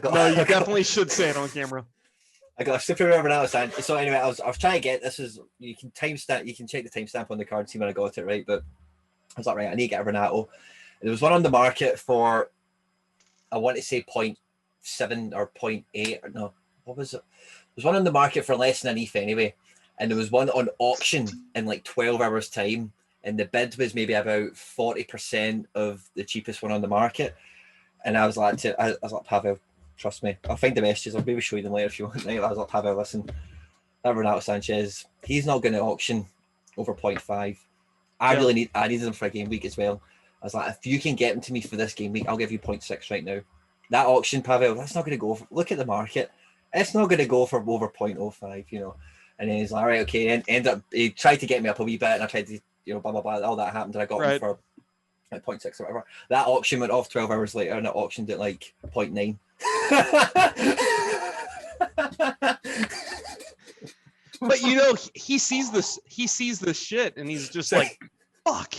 No, you definitely should say it on camera. I got a super rare Renato Sanchez. So anyway, I was trying to get, this is, you can timestamp, you can check the timestamp on the card, see when I got it, right? But I was like, right, I need to get a Renato. There was one on the market for, I want to say 0.7 or 0.8, or no, what was it? There was one on the market for less than an ETH anyway. And there was one on auction in like 12 hours time. And the bid was maybe about 40% of the cheapest one on the market. And I was like, I was like, Pavel, trust me. I'll find the messages. I'll maybe show you them later if you want. I was like, Pavel, listen, that Renato Sanchez, he's not going to auction over 0.5. I needed him for a game week as well. I was like, if you can get him to me for this game week, I'll give you 0.6 right now. That auction, Pavel, that's not going to go for, look at the market. It's not going to go for over 0.05, you know. And then he's like, all right, okay. And end up, he tried to get me up a wee bit, and I tried to, you know, blah, blah, blah. All that happened, and I got him for like 0.6 or whatever. That auction went off 12 hours later, and it auctioned at like 0.9. But you know, he sees this shit, and he's just like, fuck,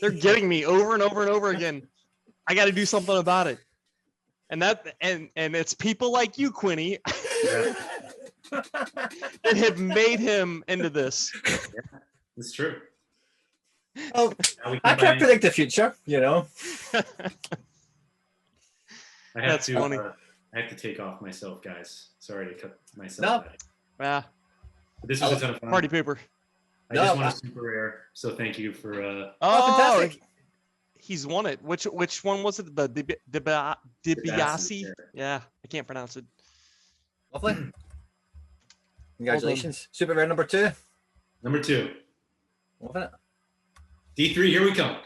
they're getting me over and over and over again. I got to do something about it. And it's people like you, Quinny, that have made him into this. Yeah, it's true. Oh, I can't predict the future, you know. I have to take off myself, guys. Sorry to cut myself back. Yeah. But this was a ton of fun. Party pooper. I just won a super rare, so thank you for. Fantastic! He's won it. Which one was it? The Dibiase? Yeah, I can't pronounce it. Lovely. Congratulations. Super rare number 2. Number 2. Loving it. D3, here we come.